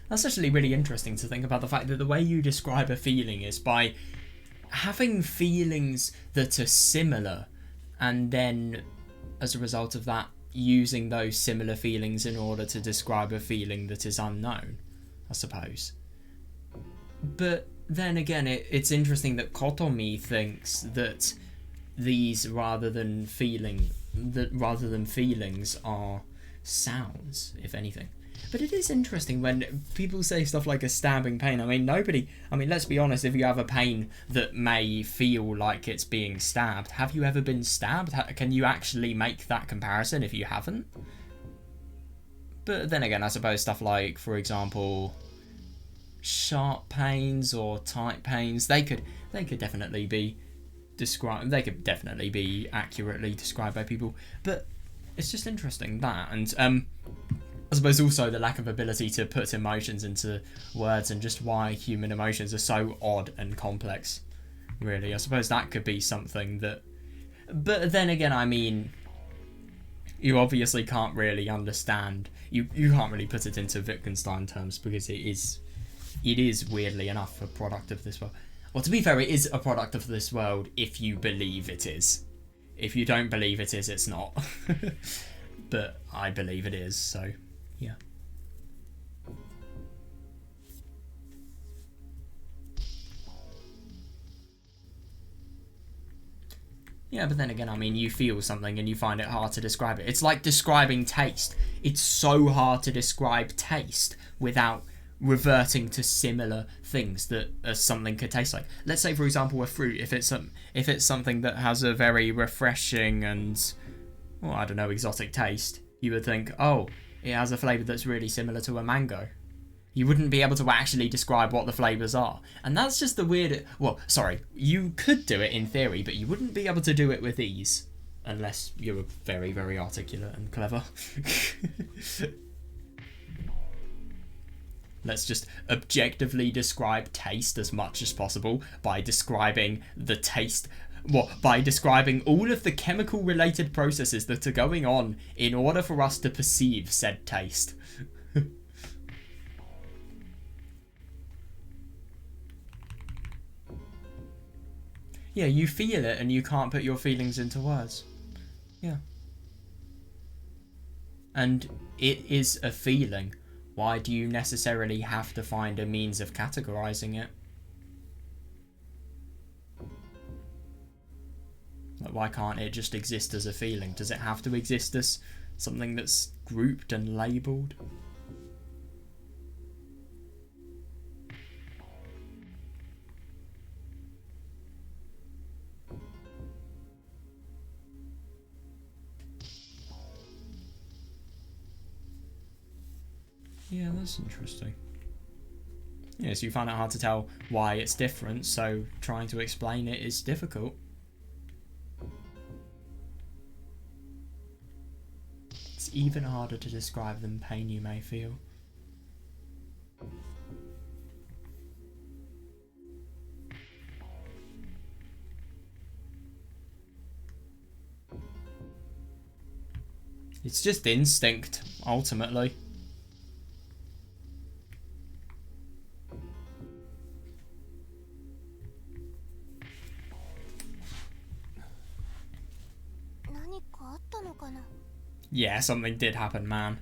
That's actually really interesting to think about the fact that the way you describe a feeling is by having feelings that are similar and then, as a result of that, using those similar feelings in order to describe a feeling that is unknown, I suppose. But then again, it's interesting that Kotomi thinks that these rather than feelings are sounds, if anything. But it is interesting when people say stuff like a stabbing pain. I mean, let's be honest, if you have a pain that may feel like it's being stabbed, have you ever been stabbed? Can you actually make that comparison if you haven't? But then again, I suppose stuff like, for example, sharp pains or tight pains, they could definitely be described. They could definitely be accurately described by people. But it's just interesting that, and I suppose also the lack of ability to put emotions into words and just why human emotions are so odd and complex, really. I suppose that could be something that... But then again, I mean, you obviously can't really understand... You can't really put it into Wittgenstein terms because it is weirdly enough a product of this world. Well, to be fair, it is a product of this world if you believe it is. If you don't believe it is, it's not. But I believe it is, so... yeah. Yeah, but then again, I mean, you feel something and you find it hard to describe it. It's like describing taste. It's so hard to describe taste without reverting to similar things that something could taste like. Let's say, for example, a fruit. If it's something that has a very refreshing and, well, I don't know, exotic taste, you would think, oh, it has a flavour that's really similar to a mango. You wouldn't be able to actually describe what the flavours are. And that's just the weird... Well, sorry, you could do it in theory, but you wouldn't be able to do it with ease. Unless you were very, very articulate and clever. Let's just objectively describe taste as much as possible by describing the taste... Well, by describing all of the chemical-related processes that are going on in order for us to perceive said taste. Yeah, you feel it and you can't put your feelings into words. Yeah. And it is a feeling. Why do you necessarily have to find a means of categorizing it? Like, why can't it just exist as a feeling? Does it have to exist as something that's grouped and labelled? Yeah, that's interesting. Yeah, so you find it hard to tell why it's different, so trying to explain it is difficult. It's even harder to describe than pain you may feel. It's just instinct, ultimately. Yeah, something did happen, man.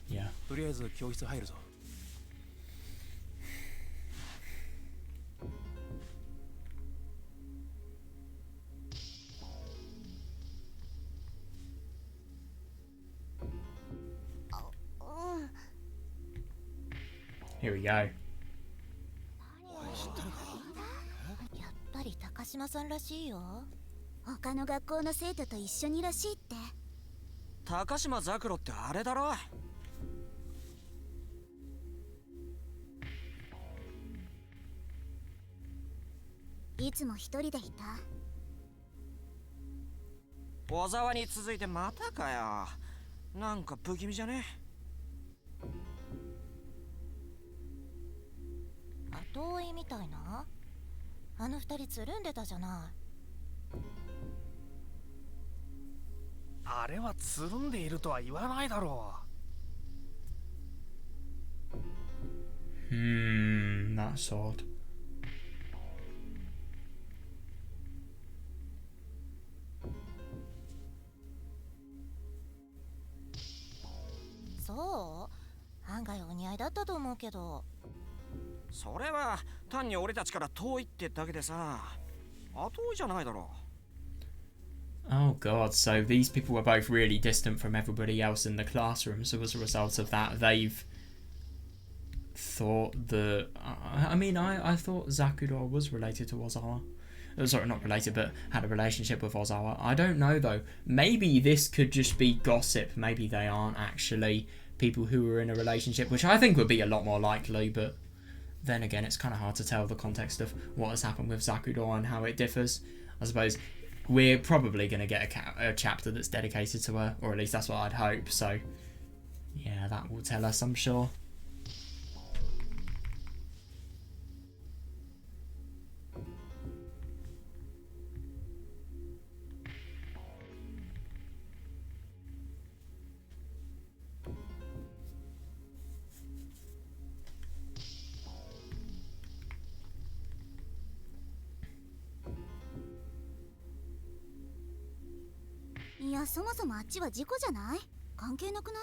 Yeah. Here we go. やっぱり高島さんらしいよ。他の学校の生徒と一緒にらしいって。高島ザクロってあれだろ。いつも一人でいた。小沢に続いてまたかよ。なんか不気味じゃね。後追いみたいな。あの二人つるんでたじゃない。あれはつるんでいるとは言わないだろう。That's odd. そう？案外お似合いだったと思うけど。それは単に俺たちから遠いってだけでさ、後追いじゃないだろう。 Oh god, so these people were both really distant from everybody else in the classroom, so as a result of that they've thought that... I thought Zakuro was related to Ozawa. Sorry, not related, but had a relationship with Ozawa. I don't know though. Maybe this could just be gossip. Maybe they aren't actually people who were in a relationship, which I think would be a lot more likely, but then again, it's kind of hard to tell the context of what has happened with Zakuro and how it differs. I suppose we're probably going to get a chapter that's dedicated to her, or at least that's what I'd hope, so yeah, that will tell us, I'm sure.「いや、そもそもあっちは事故じゃない？関係なくない？」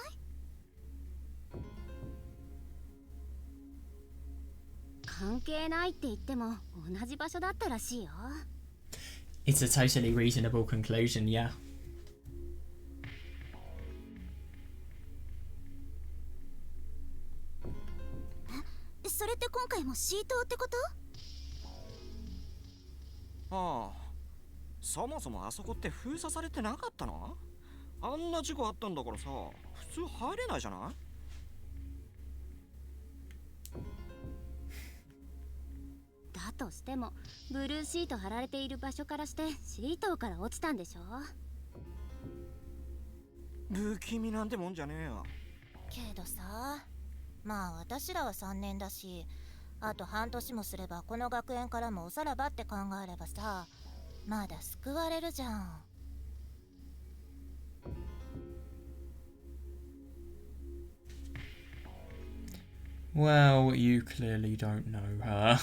関係ないって言っても同じ場所だったらしいよ。It's a totally reasonable conclusion, yeah. それって今回もシートってこと？ああ、そもそもあそこって封鎖されてなかったの？あんな事故あったんだからさ、普通入れないじゃない？だとしてもブルーシート貼られている場所からしてシートから落ちたんでしょ？不気味なんてもんじゃねえよ。けどさ、まあ私らは3年だし、あと半年もすればこの学園からもおさらばって考えればさ、まだ救われるじゃん。Well, you clearly don't know her.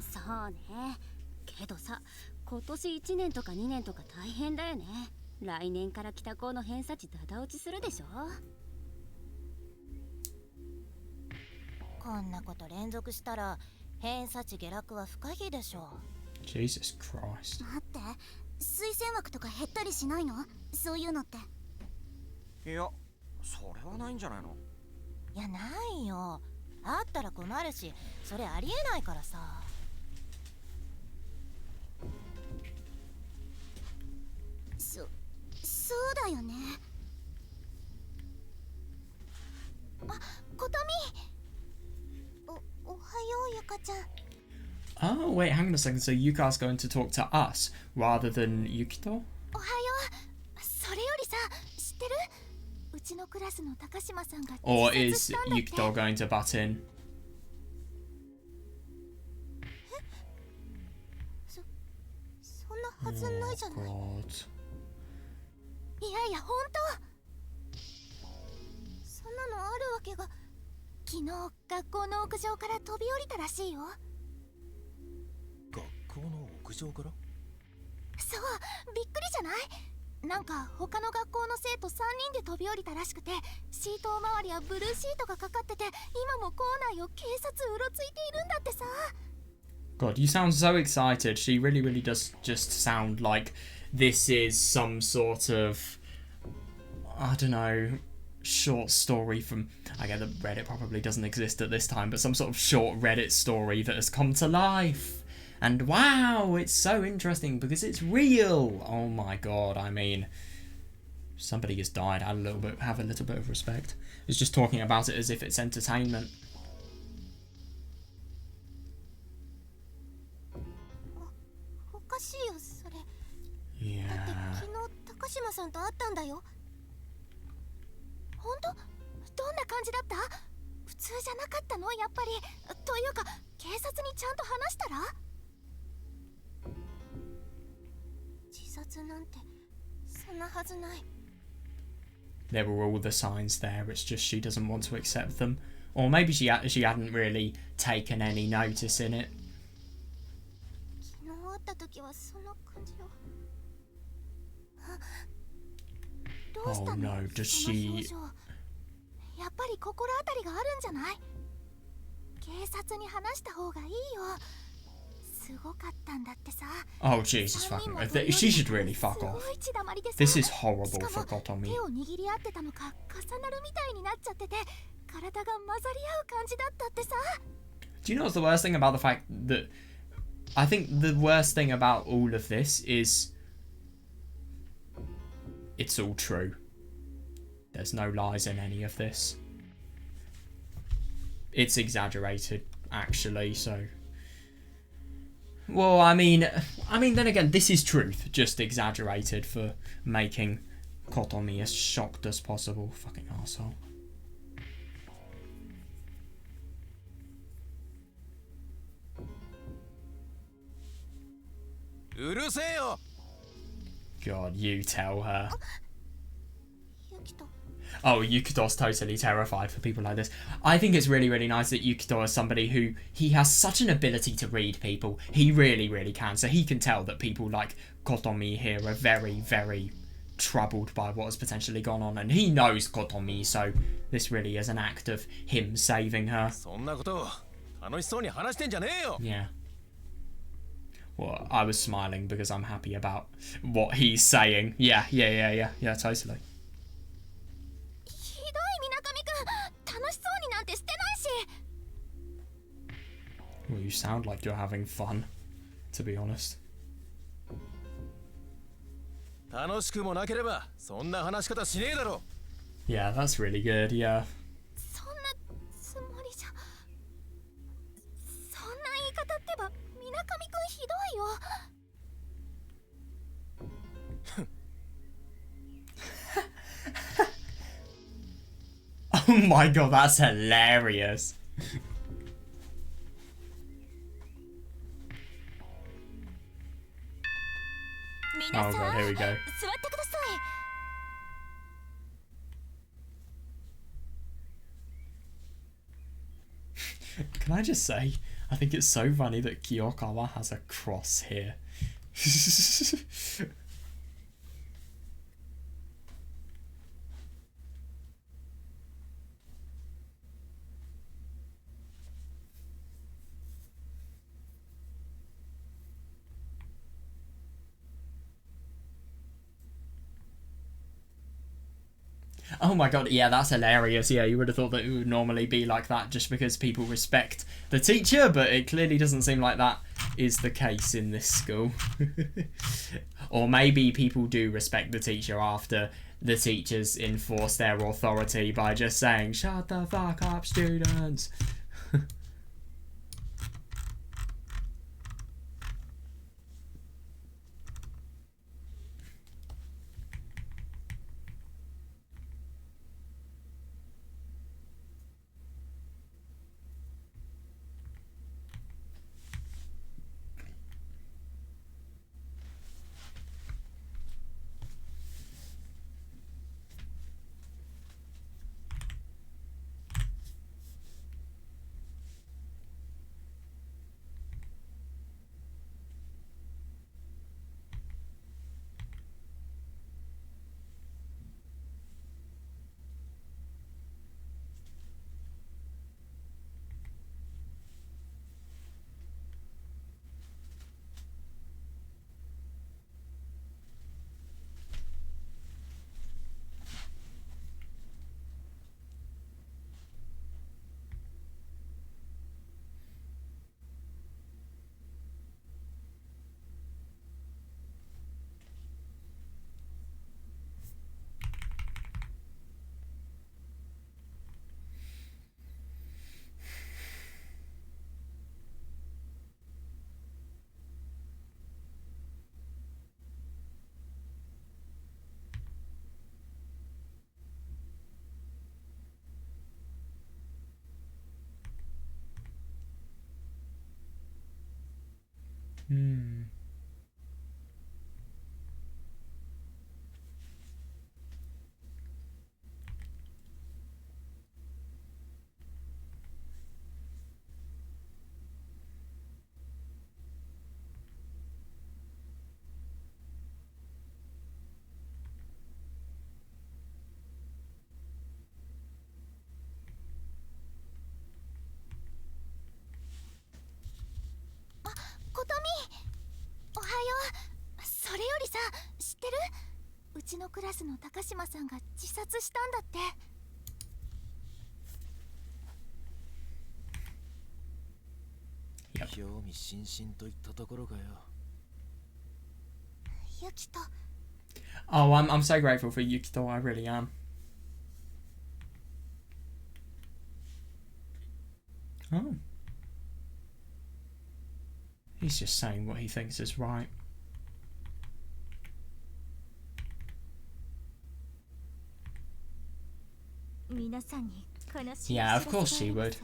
そうね。けどさ、今年1年とか2年とか大変だよね。来年から北高の偏差値ダダ落ちするでしょ？こんなこと連続したら偏差値下落は不可避でしょ。 Jesus Christ. 待って、推薦枠とか減ったりしないの？そういうのって。いや、それはないんじゃないの？いや、ないよ。あったら困るし、それありえないからさ。そうだよね。あ、ことみ。おはよう、ゆかちゃん。 Oh, wait, hang on a second. So Yuka's going to talk to us rather than Yukito? おはよう。それよりさ、知ってる？うちのクラスの高島さんが Or 自殺 is したんだって。 Yukito going to butt in? そんなはずないじゃない。 God. いやいや、本当。そんなのあるわけが。昨日学校の屋上から飛び降りたらしいよ。学校の屋上から？そう、びっくりじゃない？なんか他の学校の生徒3人で飛び降りたらしくて、シート周りはブルーシートがかかってて、今も校内を警察うろついているんだってさ。 God, you sound so excited. She really, really does just sound like this is some sort of, I don't know, short story from, I get that Reddit probably doesn't exist at this time, but some sort of short Reddit story that has come to life. And wow, it's so interesting because it's real. Oh my God, I mean, somebody has died. Have a little bit of respect. It's just talking about it as if it's entertainment. おかしいよ、それ。だって Yeah. 昨日高島さんと会ったんだよ。本当？どんな感じだった？普通じゃなかったの？やっぱり。というか、警察にちゃんと話したら？自殺なんてそんなはずない。 There were all the signs there, it's just she doesn't want to accept them. Or maybe she hadn't really taken any notice in it. 昨日会った時はその感じを。どうした Oh の？ no, does その表 she... 情。やっぱり心当たりがあるんじゃない？警察に話した方がいいよ。すごかったんだってさ。 Oh Jesus fucking... She should really fuck off. This is horrible for 手 Kotomi. を握り合ってたのか重なるみたいになっちゃってて、体が混ざり合う感じだったってさ。 Do you know what's the worst thing about the fact that... I think the worst thing about all of this is... It's all true. There's no lies in any of this. It's exaggerated, actually, so... Well, I mean, then again, this is truth, just exaggerated for making Kotomi as shocked as possible. Fucking arsehole. うるせえよ。 God, you tell her. ユキト。 Oh, Yukito's totally terrified for people like this. I think it's really, really nice that Yukito is somebody who... He has such an ability to read people. He really, really can. So he can tell that people like Kotomi here are very, very troubled by what has potentially gone on. And he knows Kotomi, so this really is an act of him saving her. そんなこと楽しそうに話してんじゃねえよ。 Yeah. Well, I was smiling because I'm happy about what he's saying. Yeah, totally. ひどい水上くん、楽しそうになんてしてないし。 Well, you sound like you're having fun, to be honest. 楽しくもなければそんな話し方しねえだろ。 Yeah, that's really good, yeah. そんなつもりじゃ。そんな言い方ってば水上くんひどいよ。 Oh my god, that's hilarious. 皆 Oh さん、 god, here we go. 座ってください。 Can I just say, I think it's so funny that Kiyokawa has a cross here. Oh my god, yeah, that's hilarious. Yeah, you would have thought that it would normally be like that just because people respect the teacher, but it clearly doesn't seem like that is the case in this school. Or maybe people do respect the teacher after the teachers enforce their authority by just saying, "Shut the fuck up, students." Hmm. Kotomi! おはよう。それよりさ、知ってる？うちのクラスの高島さんが自殺したんだって。興味津々といったところかよ。ユキト。 Oh, I'm so grateful for Yukito, I really am. Oh. He's just saying what he thinks is right. Yeah, of course she would.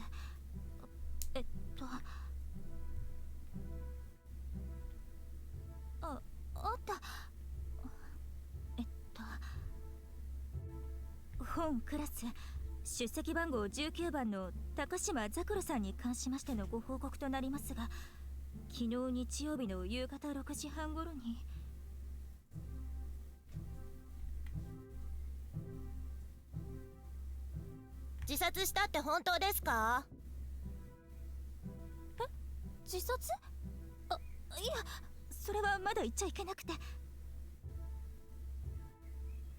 あった。本クラス出席番号19番の高島ザクロさんに関しましてのご報告となりますが、昨日日曜日の夕方6時半頃に自殺したって本当ですか？え、自殺？いいや、それはまだ言っちゃいけなくて。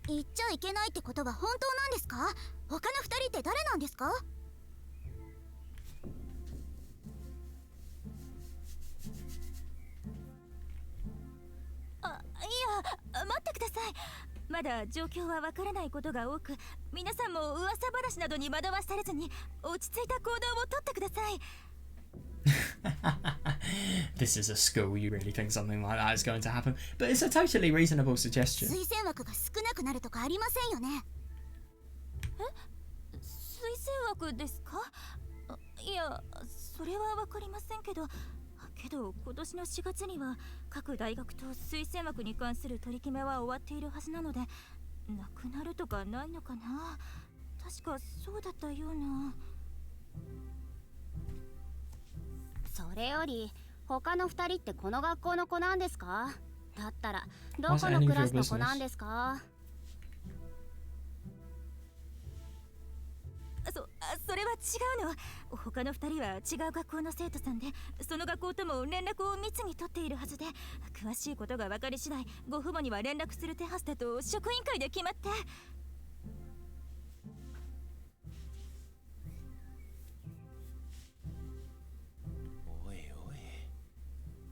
言っちゃいけないってことは本当なんですか？他の二人って誰なんですか？いや、待ってください。まだ状況はわからないことが多く、皆さんも噂話などに惑わされずに落ち着いた行動をとってください。This is a school. You really think something like that is going to happen? But it's a totally reasonable suggestion. 推薦枠が少なくなるとかありませんよね。推薦枠ですか？いや、それはわかりませんけど。けど今年の4月には各大学と推薦枠に関する取り決めは終わっているはずなので、なくなるとかないのかな。確かそうだったような。それより他の2人ってこの学校の子なんですか？だったらどこのクラスの子なんですか？それは違うの。他の2人は違う学校の生徒さんで、その学校とも連絡を密に取っているはずで、詳しいことが分かり次第ご父母には連絡する手はずだと職員会で決まって。おいおい、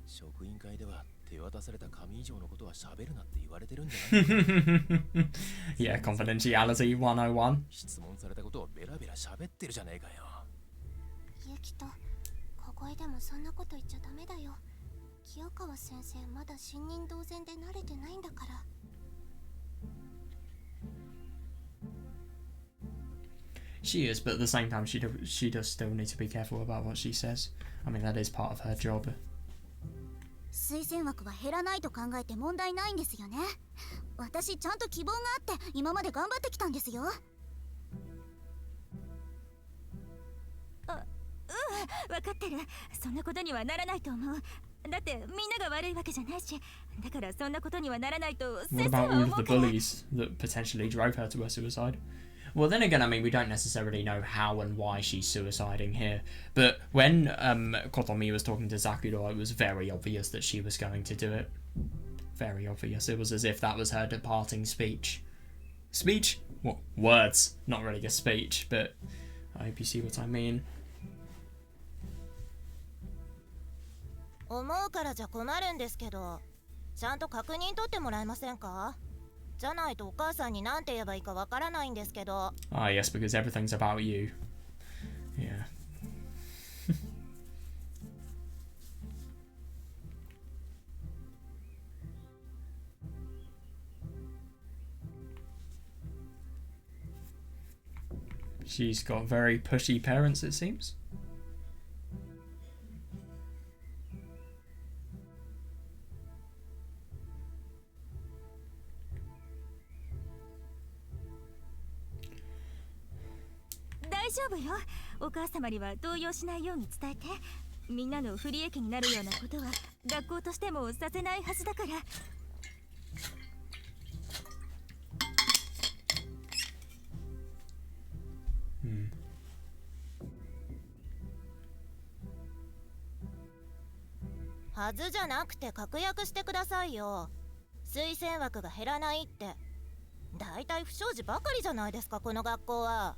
職員会では手渡された紙以上のことは喋るなって言われてるんじゃない？Yeah, confidentiality 101. 質問されたことをベラベラ喋ってるじゃねえかよ。ユキと小声でもそんなこと言っちゃダメだよ。清川先生まだ新任同然で慣れてないんだから。She is, but at the same time, she does still need to be careful about what she says. I mean, that is part of her job. 推薦枠は減らないと考えて問題ないんですよね。私ちゃんと希望があって今まで頑張ってきたんですよ。分かってる。そんなことにはならないと思う。だってみんなが悪いわけじゃないし、だからそんなことにはならないと What 先生 about は all 思 of う the から。 bullies that potentially drove her to her suicide? Well, then again, I mean, we don't necessarily know how and why she's suiciding here. But when Kotomi was talking to Zakuro, it was very obvious that she was going to do it. Very obvious. It was as if that was her departing speech. Speech? What? Words. Not really a speech, but I hope you see what I mean. 思うからじゃ困るんですけど、ちゃんと確認取ってもらえませんか？じゃないとお母さんに何て言えばいいかわからないんですけど。Ah, yes, because everything's about you. Yeah. She's got very pushy parents, it seems.大丈夫よ。お母様には動揺しないように伝えて。みんなの不利益になるようなことは学校としてもさせないはずだから。はずじゃなくて確約してくださいよ。推薦枠が減らないって。だいたい不祥事ばかりじゃないですか、この学校は。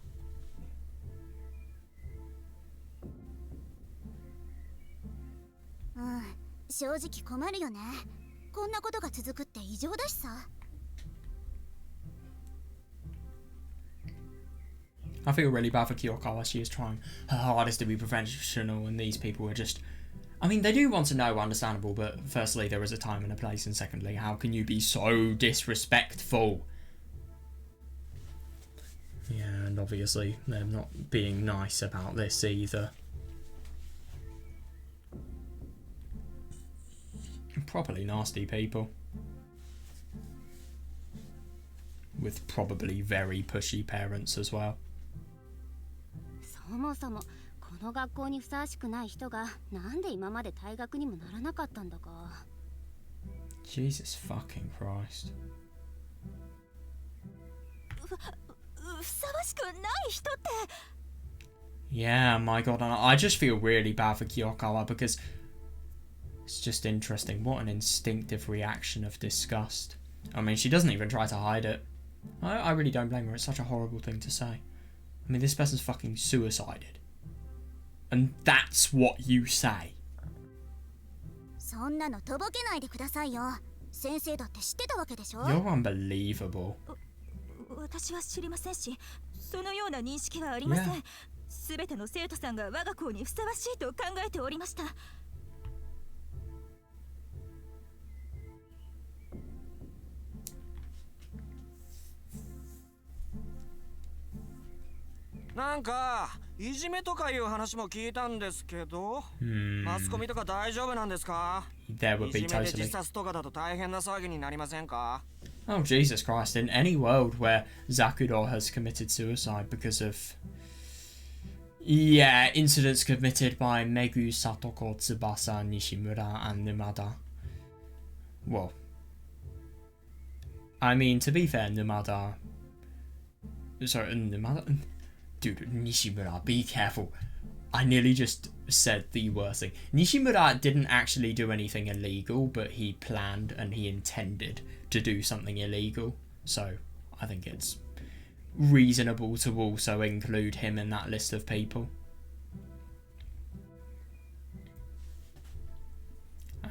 正直困るよね。こんなことが続くって異常だしさ。I feel really bad for Kyokawa. She is trying her hardest to be professional, and these people are just... I mean, they do want to know, understandable, but firstly, there is a time and a place, and secondly, how can you be so disrespectful? Yeah, and obviously, they're not being nice about this either. Properly nasty people. With probably very pushy parents as well. そもそもこの学校にふさわしくない人がなんで今まで退学にもならなかったんだか。 Jesus fucking Christ. ふさわしくない人って。 Yeah, my god, I just feel really bad for Kyokawa because It's just interesting. What an instinctive reaction of disgust. I mean, she doesn't even try to hide it. I really don't blame her. It's such a horrible thing to say. I mean, this person's fucking suicided. And that's what you say. そんなのとぼけないでくださいよ。先生だって知ってたわけでしょ。 You're unbelievable. 私は知りませんし、そのような認識はありません。すべての生徒さんが我が校にふさわしいと考えておりました。なんかいじめとかいう話も聞いたんですけど、マスコミとか大丈夫なんですか？ There would い be じめで totally. 自殺とかだと大変な騒ぎになりませんか？ Oh, Jesus Christ. In any world where Zakuro has committed suicide because of... Yeah, incidents committed by Megu, Satoko, Tsubasa, Nishimura, and Numada. Well, I mean, to be fair, Numada... Sorry, Numada? Dude, Nishimura, be careful. I nearly just said the worst thing. Nishimura didn't actually do anything illegal, but he planned and he intended to do something illegal. So, I think it's reasonable to also include him in that list of people.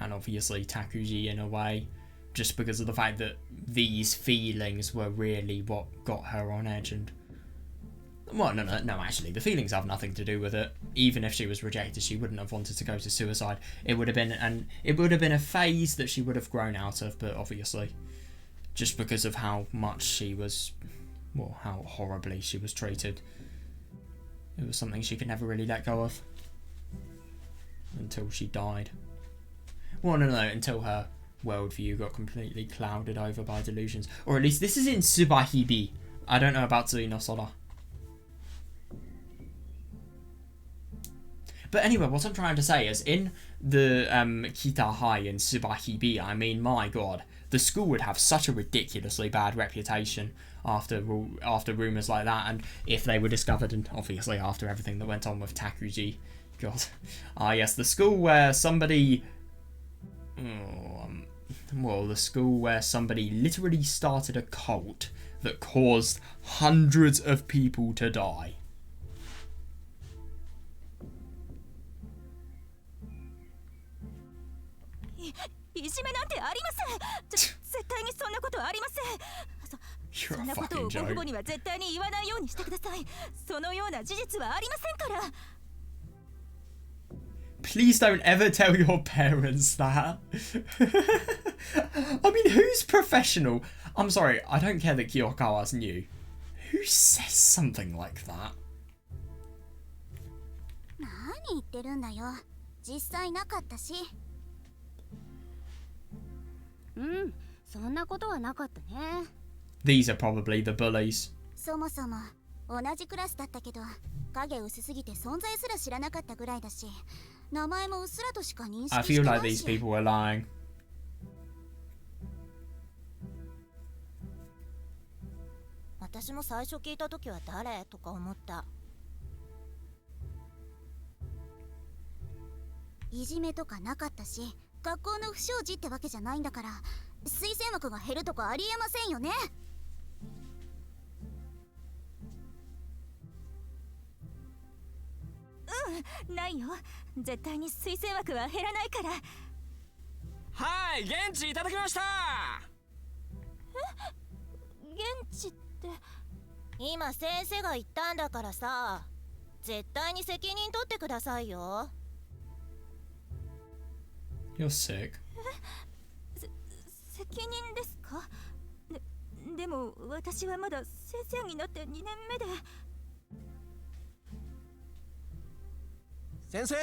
And obviously Takuji in a way, just because of the fact that these feelings were really what got her on edge. And well, no, actually, the feelings have nothing to do with it. Even if she was rejected, she wouldn't have wanted to go to suicide. It would have been a phase that she would have grown out of, but obviously, just because of how much she was, well, how horribly she was treated, it was something she could never really let go of. Until she died. Well, no, until her worldview got completely clouded over by delusions. Or at least this is in Tsubahibi. I don't know about Tsui no Sora. But anyway, what I'm trying to say is, in the Kita High in Tsubahibi, I mean, my god, the school would have such a ridiculously bad reputation after rumours like that, and if they were discovered, and obviously after everything that went on with Takuji. God. Ah, yes, the school where somebody... well, the school where somebody literally started a cult that caused hundreds of people to die. いじめなんてありません。絶対にそんなことはありません。そんなことをご父母には絶対に言わないようにしてください。そのような事実はありませんから。Please don't ever tell your parents that. I mean, who's professional? I'm sorry, I don't care that Kyokawa's new. Who says something like that? 何言ってるんだよ。実際なかったし。そんなことはなかったね。These are probably the bullies. そもそも同じクラスだったけど、影薄すぎて存在すら知らなかったぐらいだし、名前もうっすらとしか認識してないし。 I feel like these people were lying. 私も最初聞いた時は誰とか思った。いじめとかなかったし、学校の不祥事ってわけじゃないんだから、推薦枠が減るとかありえませんよね。ないよ。絶対に推薦枠は減らないから。はい、現地いただきました。現地って。今先生が言ったんだからさ、絶対に責任取ってくださいよ。You're sick. 責任ですか？でも私はまだ先生になって2年目で。先生。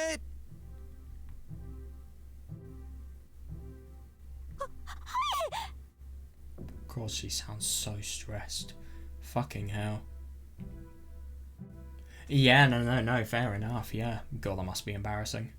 Of course, she sounds so stressed. Fucking hell. Yeah, no, fair enough, yeah. God, that must be embarrassing.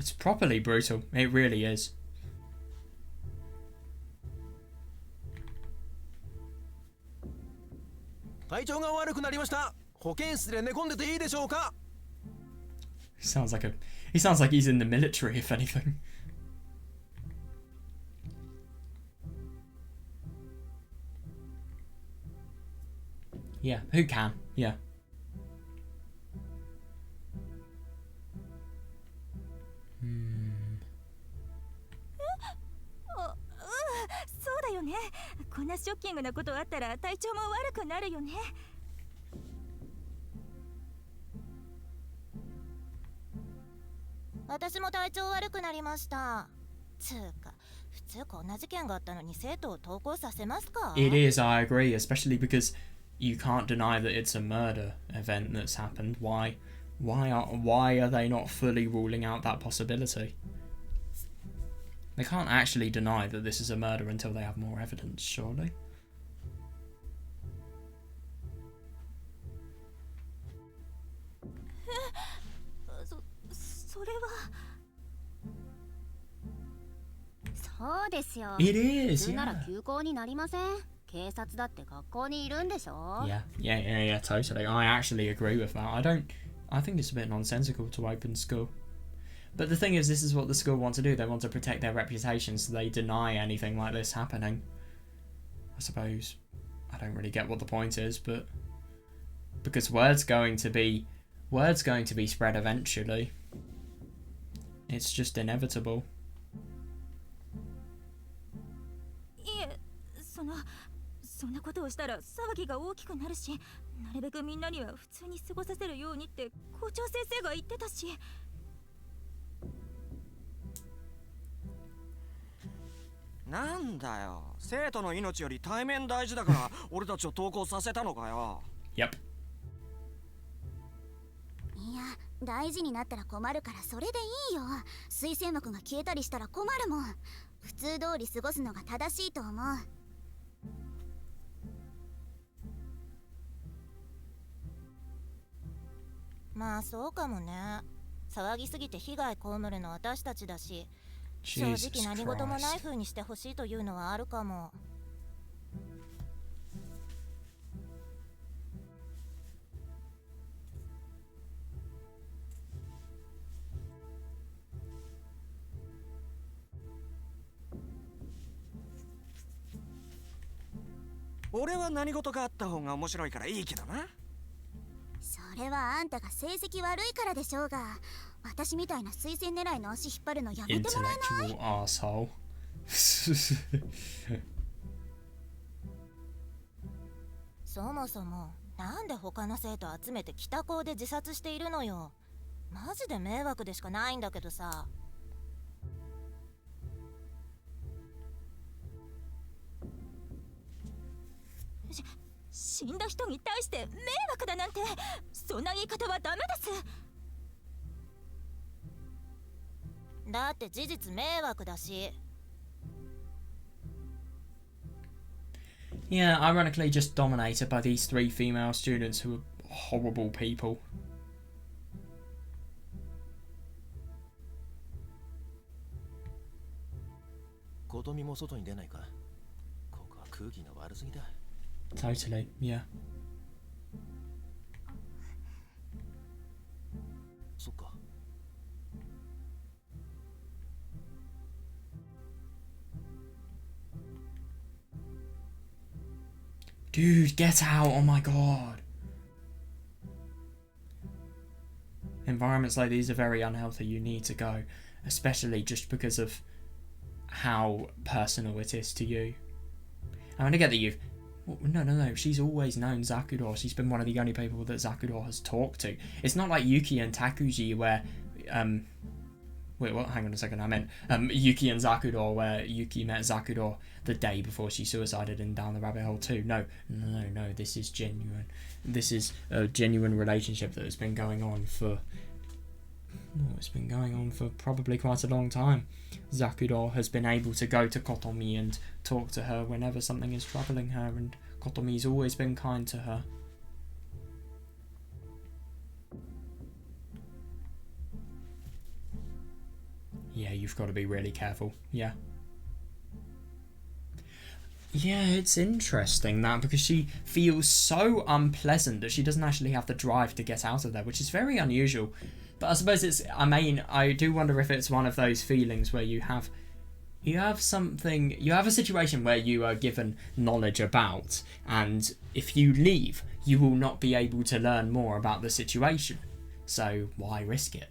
It's properly brutal. It really is. 体調が悪くなりました。保健室で寝込んでていいでしょうか。 He sounds like he's in the military, if anything. Yeah, who can? Yeah. Hmm. そうだよね。こんなショッキングなことあったら体調も悪くなるよね。私も体調悪くなりました。つうか、普通こんな事件があったのに生徒を登校させますか？ It is, I agree, especially because you can't deny that it's a murder event that's happened. Why are they not fully ruling out that possibility? They can't actually deny that this is a murder until they have more evidence, surely. それは。そうですよ。 It is, 普通なら yeah. 休校になりません。警察だって学校にいるんでしょ。 Yeah, totally. I actually agree with that. I think it's a bit nonsensical to open school. But the thing is, this is what the school want to do. They want to protect their reputation, so they deny anything like this happening. I suppose. I don't really get what the point is, but because word's going to be spread eventually. It's just inevitable. いえ、そんなことをしたら騒ぎが大きくなるし、なるべくみんなには普通に過ごさせるようにって校長先生が言ってたし。なんだよ、生徒の命より対面大事だから俺たちを登校させたのかよ。Yep. いや、大事になったら困るからそれでいいよ。推薦枠が消えたりしたら困るもん。普通通り過ごすのが正しいと思う。まあそうかもね。騒ぎすぎて被害被るの私たちだし、正直何事もない風にしてほしいというのはあるかも。俺は何事があった方が面白いからいいけどな。それはあんたが成績悪いからでしょうが、私みたいな推薦狙いの足引っ張るのやめてもらえない？ Intellectual arsehole. そもそもなんで他の生徒集めて北高で自殺しているのよ。マジで迷惑でしかないんだけどさ。死んだ人に対して迷惑だなんて、そんな言い方はダメです。だって事実迷惑だし。Yeah, ironically just dominated by these 3 female students who are horrible people. コトミも外に出ないか。ここは空気が悪すぎだ。 Totally, yeah. そっか。Dude, get out! Oh my god. Environments like these are very unhealthy. You need to go, especially just because of how personal it is to you. I mean, I get that you've... No. She's always known Zakuro. She's been one of the only people that Zakuro has talked to. It's not like Yuki and Takuji where... Wait, what? Hang on a second. I meant Yuki and Zakuro, where Yuki met Zakuro the day before she suicided and down the rabbit hole too. No. This is genuine. This is a genuine relationship that has been going on for... it's been going on for probably quite a long time. Zakuro has been able to go to Kotomi and talk to her whenever something is troubling her, and Kotomi's always been kind to her. Yeah, you've got to be really careful. Yeah. Yeah, it's interesting that, because she feels so unpleasant that she doesn't actually have the drive to get out of there, which is very unusual. But I suppose it's, I mean, I do wonder if it's one of those feelings where you have a situation where you are given knowledge about, and if you leave, you will not be able to learn more about the situation. So why risk it?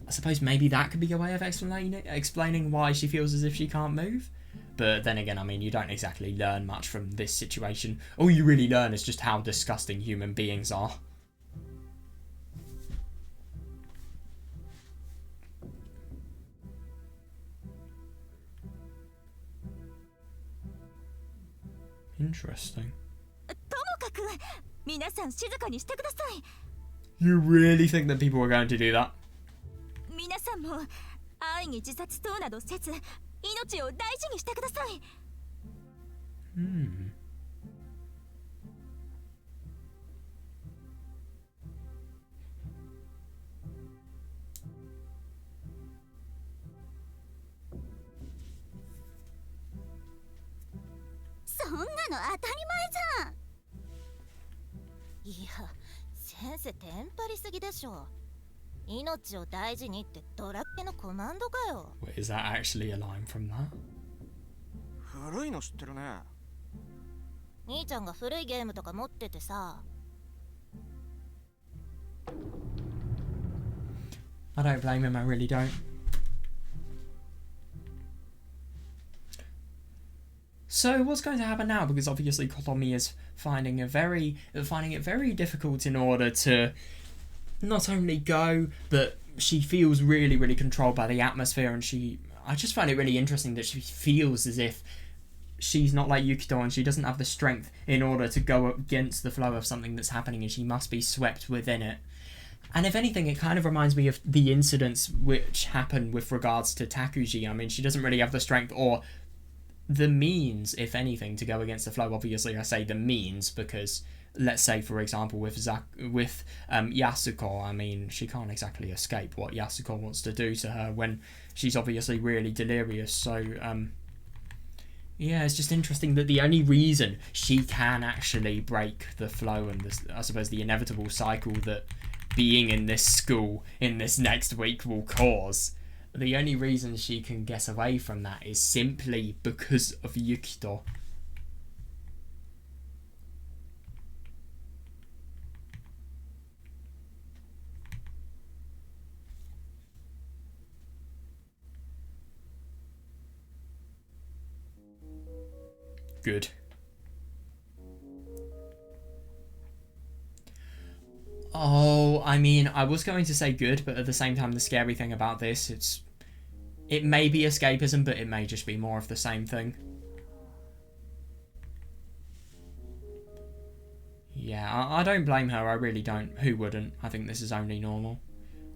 I suppose maybe that could be a way of explaining why she feels as if she can't move. But then again, I mean, you don't exactly learn much from this situation. All you really learn is just how disgusting human beings are. Interesting. You really think that people are going to do that? Hmm. Wait, is that actually a line from that? 古いの知ってるね。兄ちゃんが古いゲームとか持っててさ。I don't blame him, I really don't. So what's going to happen now? Because obviously Kotomi is finding it very difficult in order to not only go, but she feels really, really controlled by the atmosphere, and I just find it really interesting that she feels as if she's not like Yukito and she doesn't have the strength in order to go against the flow of something that's happening, and she must be swept within it. And if anything, it kind of reminds me of the incidents which happened with regards to Takuji. I mean, she doesn't really have the strength or the means, if anything, to go against the flow. Obviously, I say the means because, let's say, for example, with Yasuko, I mean, she can't exactly escape what Yasuko wants to do to her when she's obviously really delirious. So, yeah, it's just interesting that the only reason she can actually break the flow and I suppose the inevitable cycle that being in this school in this next week will cause, the only reason she can get away from that is simply because of Yukito. Good. Oh, I mean, I was going to say good, but at the same time, the scary thing about this, it may be escapism, but it may just be more of the same thing. Yeah, I don't blame her, I really don't. Who wouldn't? I think this is only normal.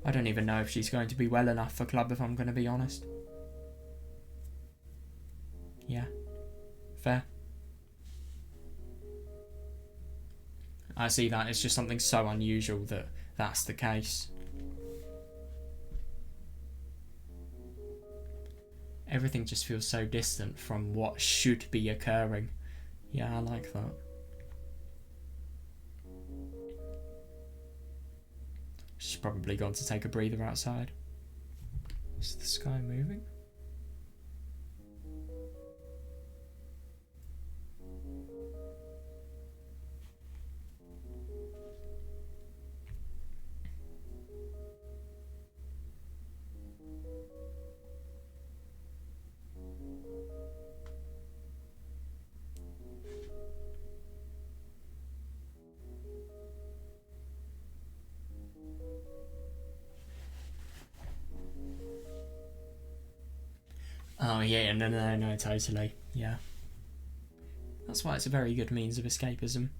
I don't even know if she's going to be well enough for club, if I'm going to be honest. Yeah. Fair. I see that. It's just something so unusual that that's the case. Everything just feels so distant from what should be occurring. Yeah, I like that. She's probably gone to take a breather outside. Is the sky moving? Oh yeah, no, totally. Yeah. That's why it's a very good means of escapism.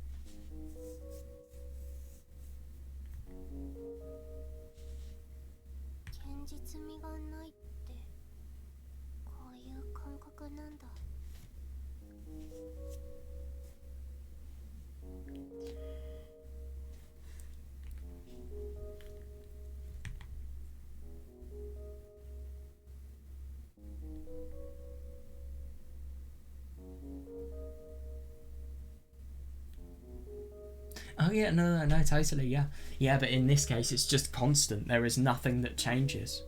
Oh yeah, no, totally, yeah. Yeah, but in this case, it's just constant. There is nothing that changes.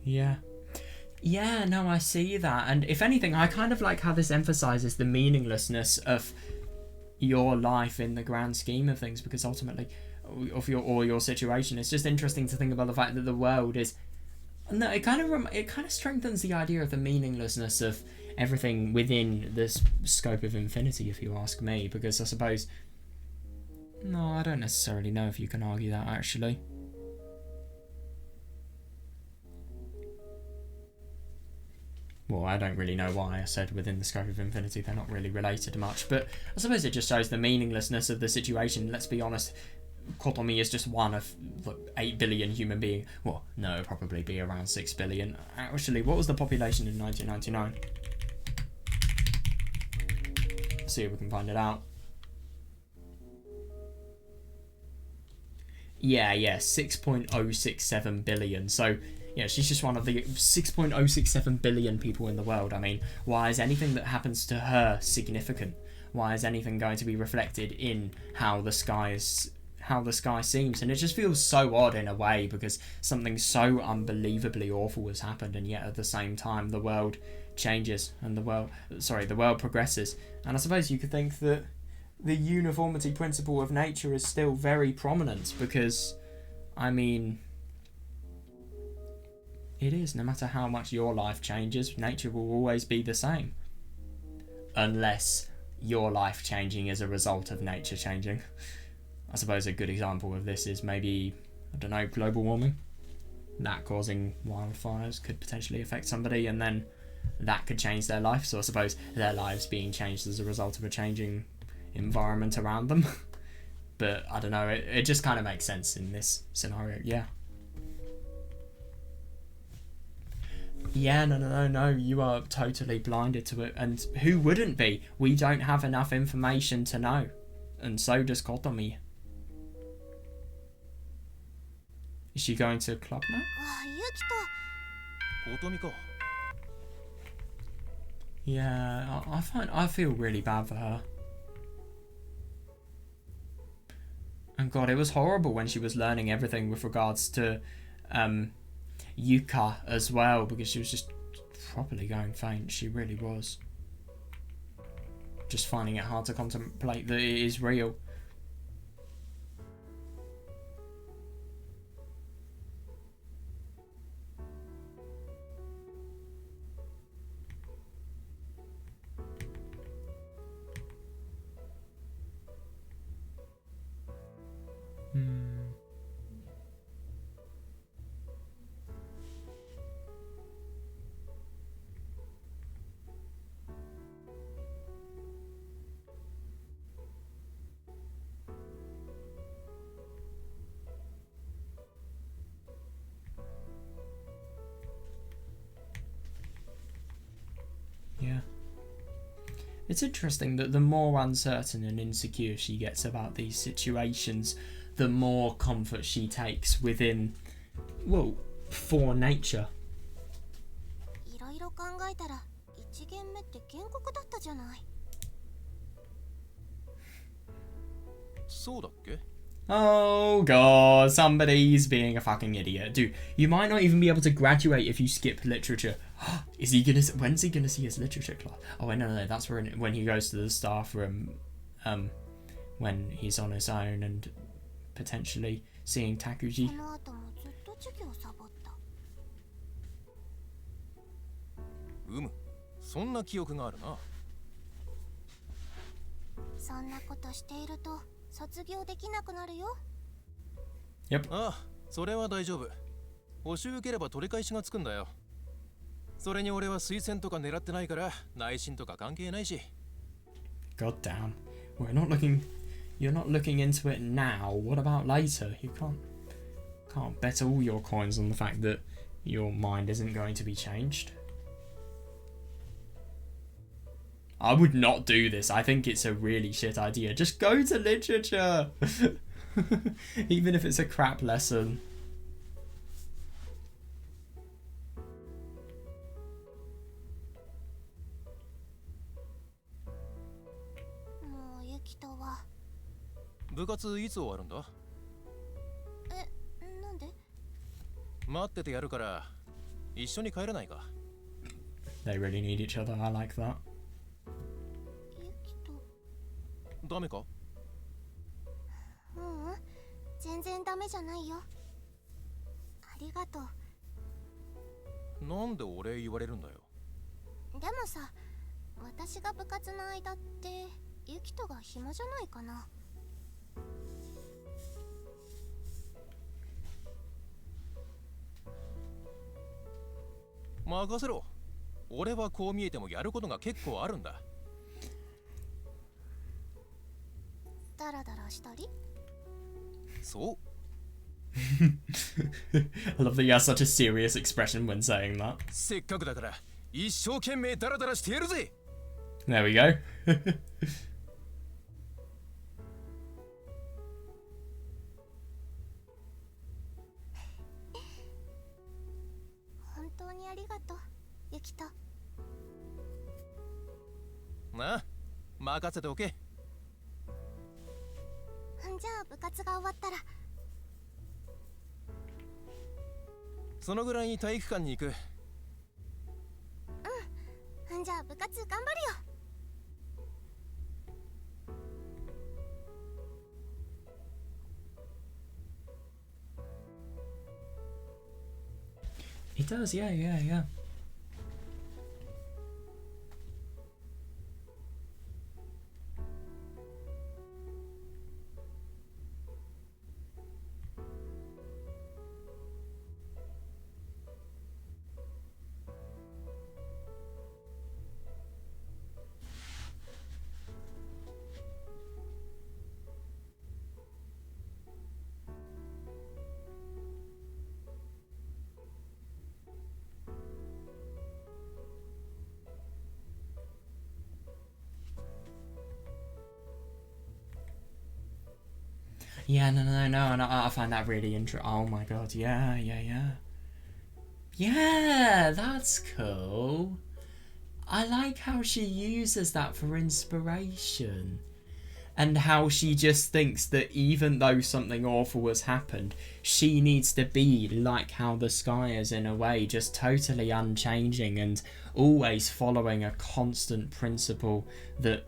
Yeah. Yeah, no, I see that. And if anything, I kind of like how this emphasizes the meaninglessness of your life in the grand scheme of things, because ultimately, of your situation, it's just interesting to think about the fact that the world is. No, it kind of strengthens the idea of the meaninglessness of everything within this scope of infinity, if you ask me, because I suppose. No, I don't necessarily know if you can argue that actually. Well, I don't really know why I said within the scope of infinity. They're not really related much, but I suppose it just shows the meaninglessness of the situation. Let's be honest, Kotomi is just one of 8 billion human beings. Well, no, it'd probably be around 6 billion. Actually, what was the population in 1999? Let's see if we can find it out. Yeah, 6.067 billion. So, yeah, she's just one of the 6.067 billion people in the world. I mean, why is anything that happens to her significant? Why is anything going to be reflected in how the sky seems? And it just feels so odd in a way, because something so unbelievably awful has happened, and yet at the same time the world changes and the world progresses. And I suppose you could think that the uniformity principle of nature is still very prominent, because, I mean, it is. No matter how much your life changes, nature will always be the same. Unless your life changing as a result of nature changing. I suppose a good example of this is maybe, I don't know, global warming. That causing wildfires could potentially affect somebody, and then that could change their life. So I suppose their lives being changed as a result of a changing environment around them. But I don't know, it just kind of makes sense in this scenario. Yeah, no, you are totally blinded to it, and who wouldn't be? We don't have enough information to know, and so does Kotomi. Is she going to club now? Yeah, I feel really bad for her. And God, it was horrible when she was learning everything with regards to Yuka as well, because she was just properly going faint. She really was. Just finding it hard to contemplate that it is real. Yeah. It's interesting that the more uncertain and insecure she gets about these situations, the more comfort she takes within, well, for nature. Oh god, somebody's being a fucking idiot. Dude, you might not even be able to graduate if you skip literature. When's he gonna see his literature class? Oh wait, no, that's when he goes to the staff room, when he's on his own and potentially seeing Takuji. Yep. それは大丈夫。補習受ければ取り返しがつくんだよ。それに俺は推薦とか狙ってないから内申とか関係ないし。God damn. You're not looking into it now. What about later? You can't bet all your coins on the fact that your mind isn't going to be changed. I would not do this. I think it's a really shit idea. Just go to literature. Even if it's a crap lesson. もうユキトは部活いつ終わるんだ？なんで？待っててやるから一緒に帰らないか？ They really need each other. I like that. ユキト。ダメか？全然ダメじゃないよ。ありがとう。なんでお礼言われるんだよ。でもさ、私が部活の間ってユキトが暇じゃないかな。任せろ。俺はこう見えてもやることが結構あるんだ。ダラダラしたり？そう。I love that you have such a serious expression when saying that. せっかくだから一生懸命ダラダラしてやるぜ。 There we go. 本当にありがとう、ユキト。なあ、任せておけ。じゃあ部活が終わったら。そのぐらいに体育館に行く。じゃあ部活頑張るよ。He does, yeah, yeah, yeah. Yeah, no, I find that really interesting. Oh my god, yeah. Yeah, that's cool. I like how she uses that for inspiration. And how she just thinks that even though something awful has happened, she needs to be like how the sky is in a way, just totally unchanging and always following a constant principle that,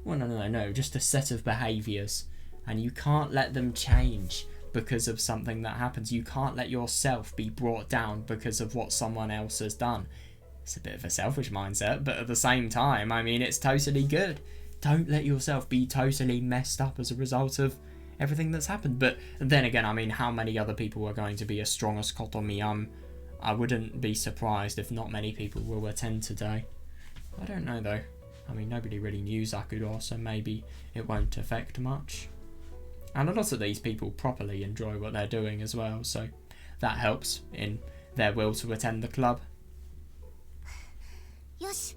well, no, just a set of behaviours. And you can't let them change because of something that happens. You can't let yourself be brought down because of what someone else has done. It's a bit of a selfish mindset, but at the same time, I mean, it's totally good. Don't let yourself be totally messed up as a result of everything that's happened. But then again, I mean, how many other people are going to be as strong as Kotomi? I wouldn't be surprised if not many people will attend today. I don't know though. I mean, nobody really knew Zakuro, so maybe it won't affect much. And a lot of these people properly enjoy what they're doing as well, so that helps in their will to attend the club. よし。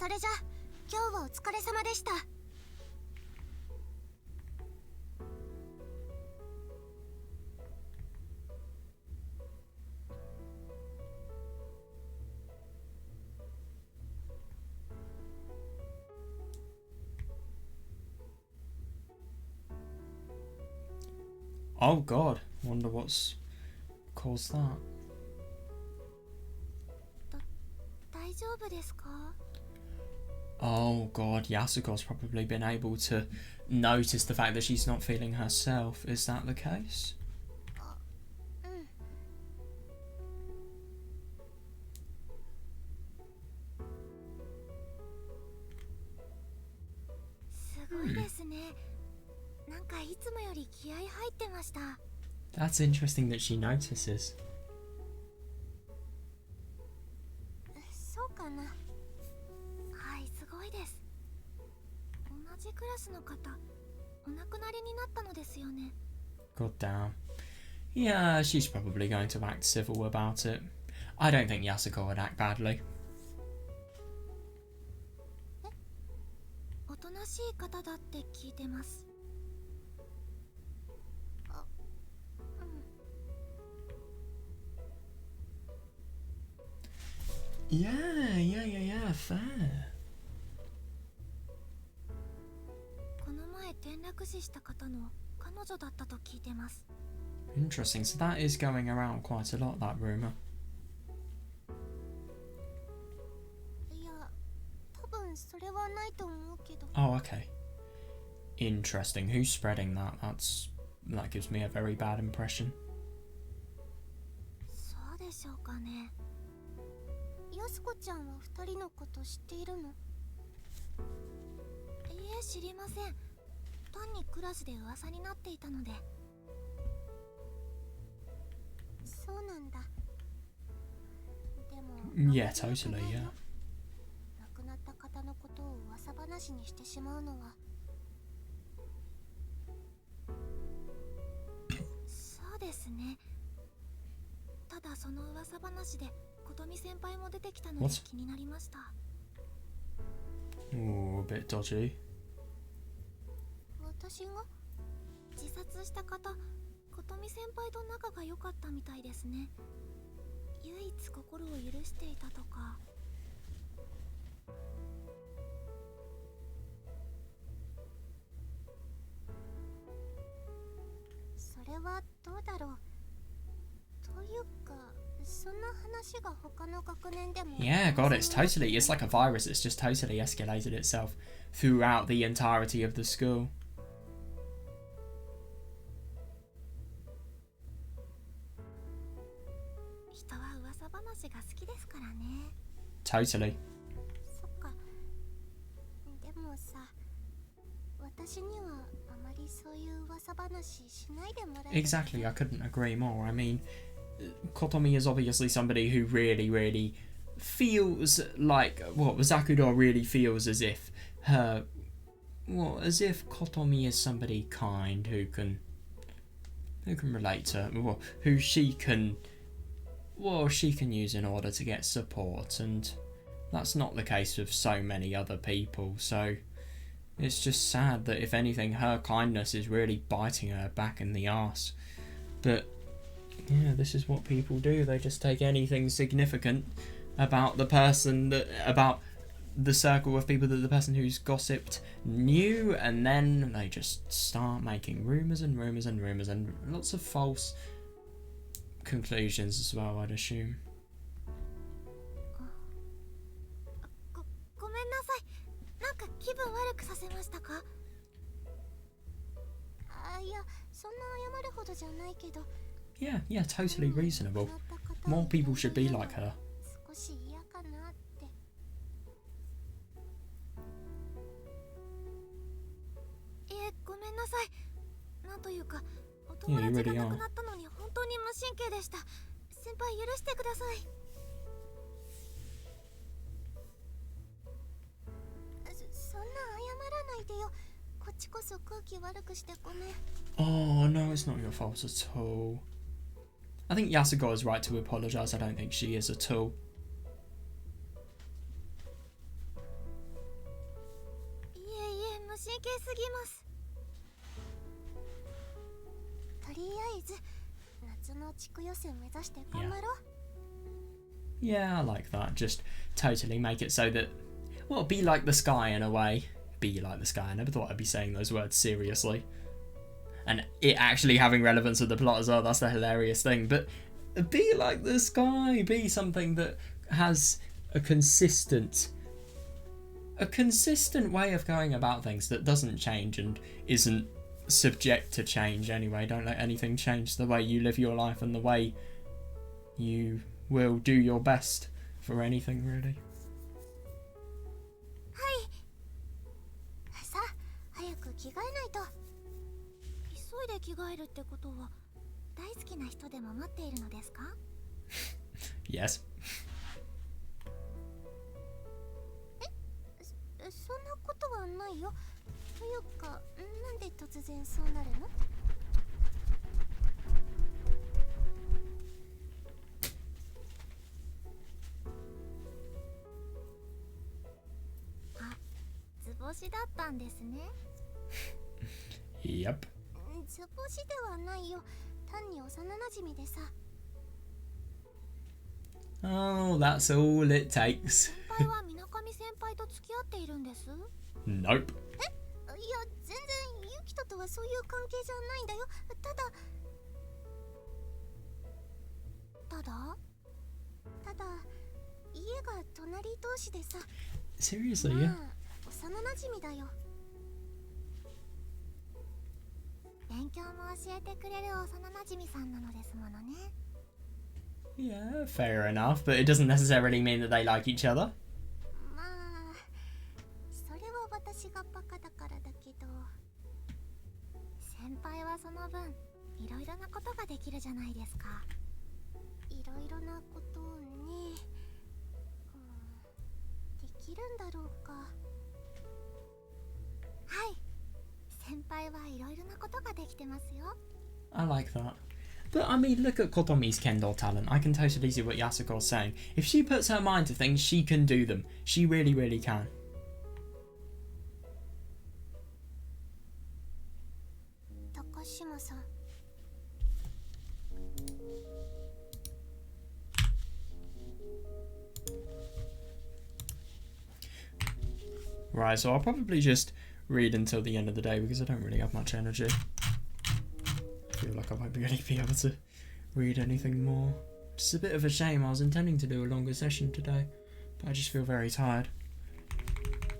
それじゃ今日はお疲れ様でした。Oh god, wonder what's caused that. 大丈夫ですか? Oh god, Yasuko's probably been able to notice the fact that she's not feeling herself. Is that the case? すごいですね。なんかいつもより気合い入ってました。That's interesting that she notices. そうかな。はい、すごいです。同じクラスの方、お亡くなりになったのですよね。God damn. Yeah, she's probably going to act civil about it. I don't think Yasuko would act badly. おとなしい方だって聞いてます。Yeah, fair. この前転落死した方の彼女だったと聞いてます。Interesting, so that is going around quite a lot, that rumour. いや、多分それはないと思うけど。Oh, okay. Interesting. Who's spreading that? That gives me a very bad impression. そうでしょうかね。やすこちゃんは二人のこと知っているの？いえ、知りません。単にクラスで噂になっていたので。そうなんだ。でも、Yeah, totally, yeah. 亡くなった方のことを噂話にしてしまうのは。そうですね。ただその噂話で琴美先輩も出てきたので気になりました。Ooh, a bit dodgy. 私が自殺した方、琴美先輩と仲が良かったみたいですね。唯一心を許していたとか。それはどうだろう。というか、そんな話が他の学年でも。Yeah, God, it's like a virus. It's just totally escalated itself throughout the entirety of the school. 人は噂話が好きですからね。Totally. そっか。でもさ、私にはあまりそういう噂話しないでもらえる。Exactly, I couldn't agree more. I mean, Kotomi is obviously somebody who really feels like, Zakuro really feels as if as if Kotomi is somebody kind who can relate to her, who she can use in order to get support, and that's not the case with so many other people. So it's just sad that if anything, her kindness is really biting her back in the arse. But yeah, this is what people do. They just take anything significant about about the circle of people that the person who's gossiped knew, and then they just start making rumours and lots of false conclusions as well, I'd assume. ごめんなさい。なんか気分悪くさせましたか？いや、そんな謝るほどじゃないけど。Yeah, totally reasonable. More people should be like her. 少し嫌かなって。ごめんなさい。なんというか、お友達が亡くなったのに本当に無神経でした。先輩許してください。そんな謝らないでよ。こっちこそ空気悪くしてごめん。Oh no, it's not your fault at all. I think Yasuko is right to apologise. I don't think she is at all. 神経すぎます。とりあえず夏の地区予選目指して頑張ろう。 Yeah, I like that. Just totally make it so that, well, be like the sky in a way. Be like the sky. I never thought I'd be saying those words seriously. And it actually having relevance with the plot as well, that's the hilarious thing. But be like the sky. Be something that has a consistent way of going about things that doesn't change and isn't subject to change anyway. Don't let anything change the way you live your life and the way you will do your best for anything, really. はい。さあ、早く着替えないと。急いで着替えるってことは、大好きな人でも待っているのですか？ Yes. そんなことはないよ。というか、なんで突然そうなるの？あ、図星だったんですね。Yep. 図星ではないよ。単に幼馴染でさ。Oh, that's all it takes. 先輩は水上先輩と付き合っているんです。Nope. いや、全然ユキトとはそういう関係じゃないんだよ。ただ家が隣同士でさ。 Seriously, yeah. まあ、幼馴染だよ。勉強も教えてくれる幼馴染さんなのですものね。 Yeah, fair enough, but it doesn't necessarily mean that they like each other. まあ、それは私がバカだからだけど、先輩はその分いろいろなことができるじゃないですか。いろいろなことをね、できるんだろうか。はい、先輩はいろいろなことができてますよ。 I like that. But I mean, look at Kotomi's Kendo talent. I can totally see what Yasuko's saying. If she puts her mind to things, she can do them. She really, really can. Takashima-san. Right, so I'll probably just read until the end of the day because I don't really have much energy. I feel like I won't really be able to read anything more. It's a bit of a shame. I was intending to do a longer session today, but I just feel very tired.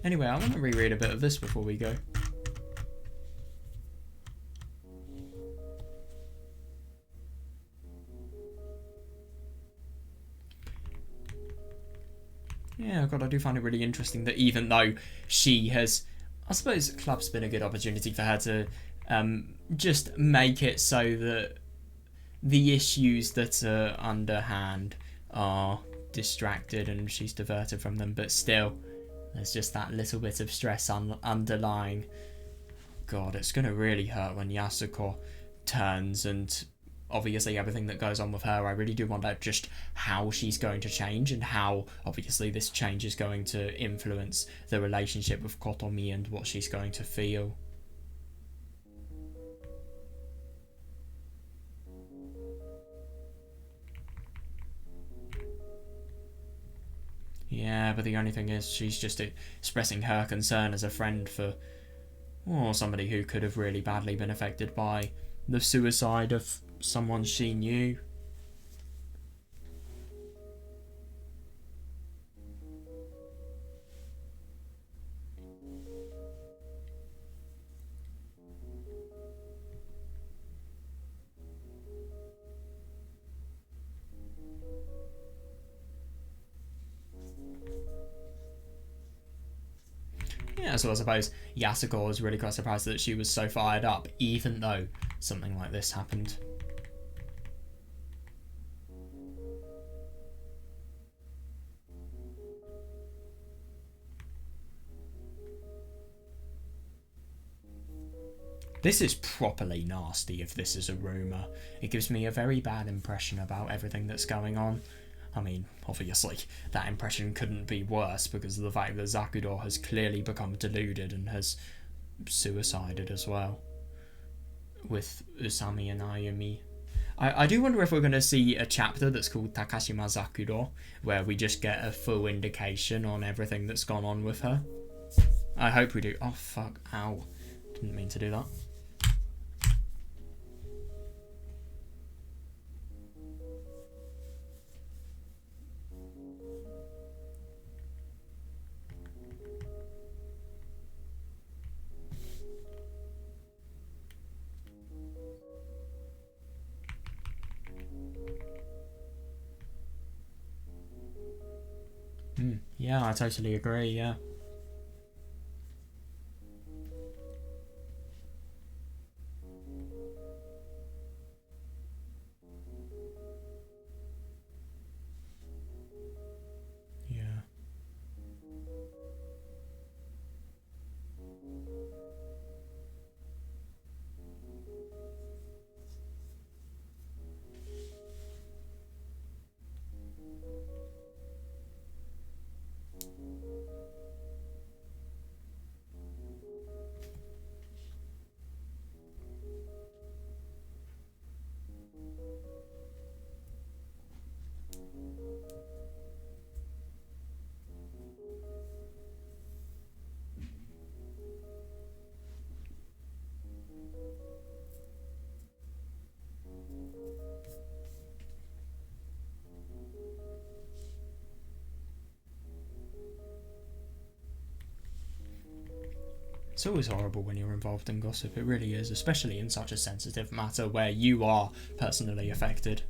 Anyway, I want to reread a bit of this before we go. Yeah, God, I do find it really interesting that even though she has, I suppose club's been a good opportunity for her to just make it so that the issues that are underhand are distracted and she's diverted from them, but still there's just that little bit of stress underlying. God, it's going to really hurt when Yasuko turns, and obviously everything that goes on with her. I really do wonder just how she's going to change and how obviously this change is going to influence the relationship with Kotomi and what she's going to feel. Yeah, but the only thing is she's just expressing her concern as a friend for somebody who could have really badly been affected by the suicide of someone she knew. Yeah, so I suppose Yasuko was really quite surprised that she was so fired up, even though something like this happened. This is properly nasty if this is a rumour. It gives me a very bad impression about everything that's going on. I mean, obviously, that impression couldn't be worse because of the fact that Zakuro has clearly become deluded and has suicided as well, with Usami and Ayumi. I do wonder if we're going to see a chapter that's called Takashima Zakuro, where we just get a full indication on everything that's gone on with her. I hope we do. Oh fuck, ow. Didn't mean to do that. Yeah, I totally agree, yeah. Yeah. It's always horrible when you're involved in gossip, it really is, especially in such a sensitive matter where you are personally affected.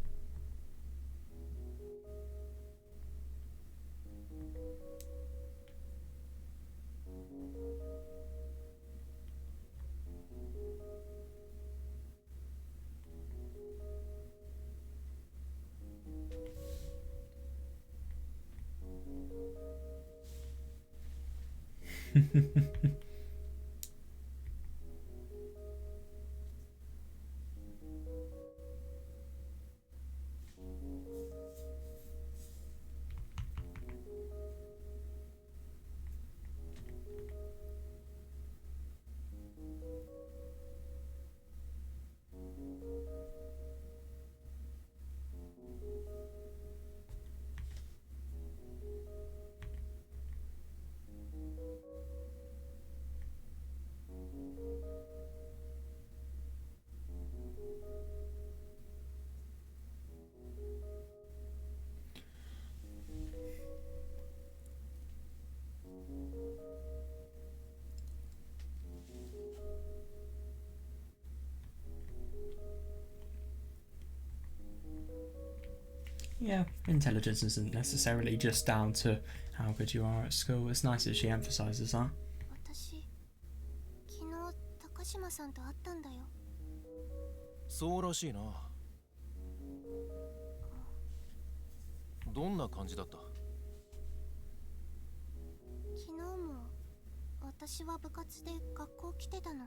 Yeah, intelligence isn't necessarily just down to how good you are at school. It's nice that she emphasises that. 私昨日高島さんと会ったんだよ。そうらしいな。どんな感じだった？昨日も私は部活で学校来てたの。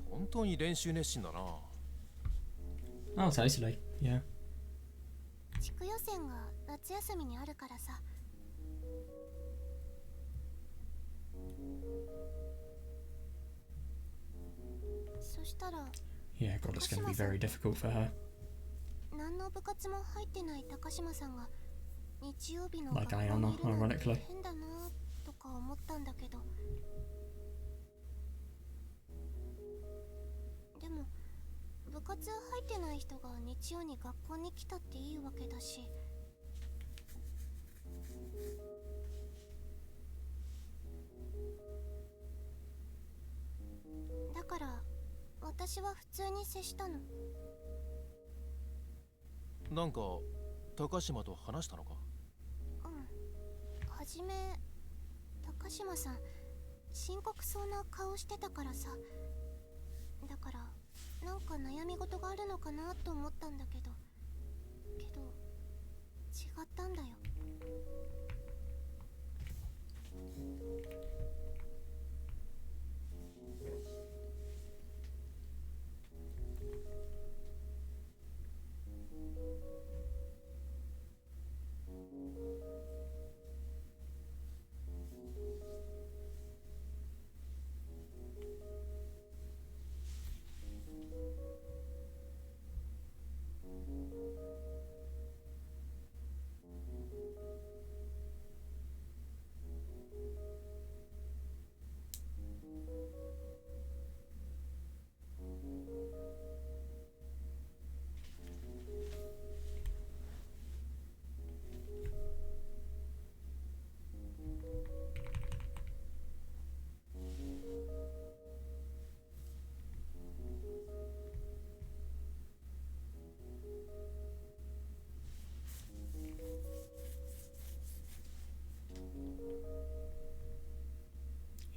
本当に練習熱心だな。Oh, totally, yeah. 地区予選が夏休みにあるからさ。そしたら Yeah, God, it's going to be very difficult for her. 何の部活も入ってない高島さんが日曜日の Like 学校にい Ayana, るの ironically. 変だなとか思ったんだけど、でも部活入ってない人が日曜に学校に来たっていいわけだし、だから私は普通に接したの。なんか高島と話したのか？うん。はじめ高島さん深刻そうな顔してたからさ。だからなんか悩み事があるのかなと思ったんだけど違ったんだよ。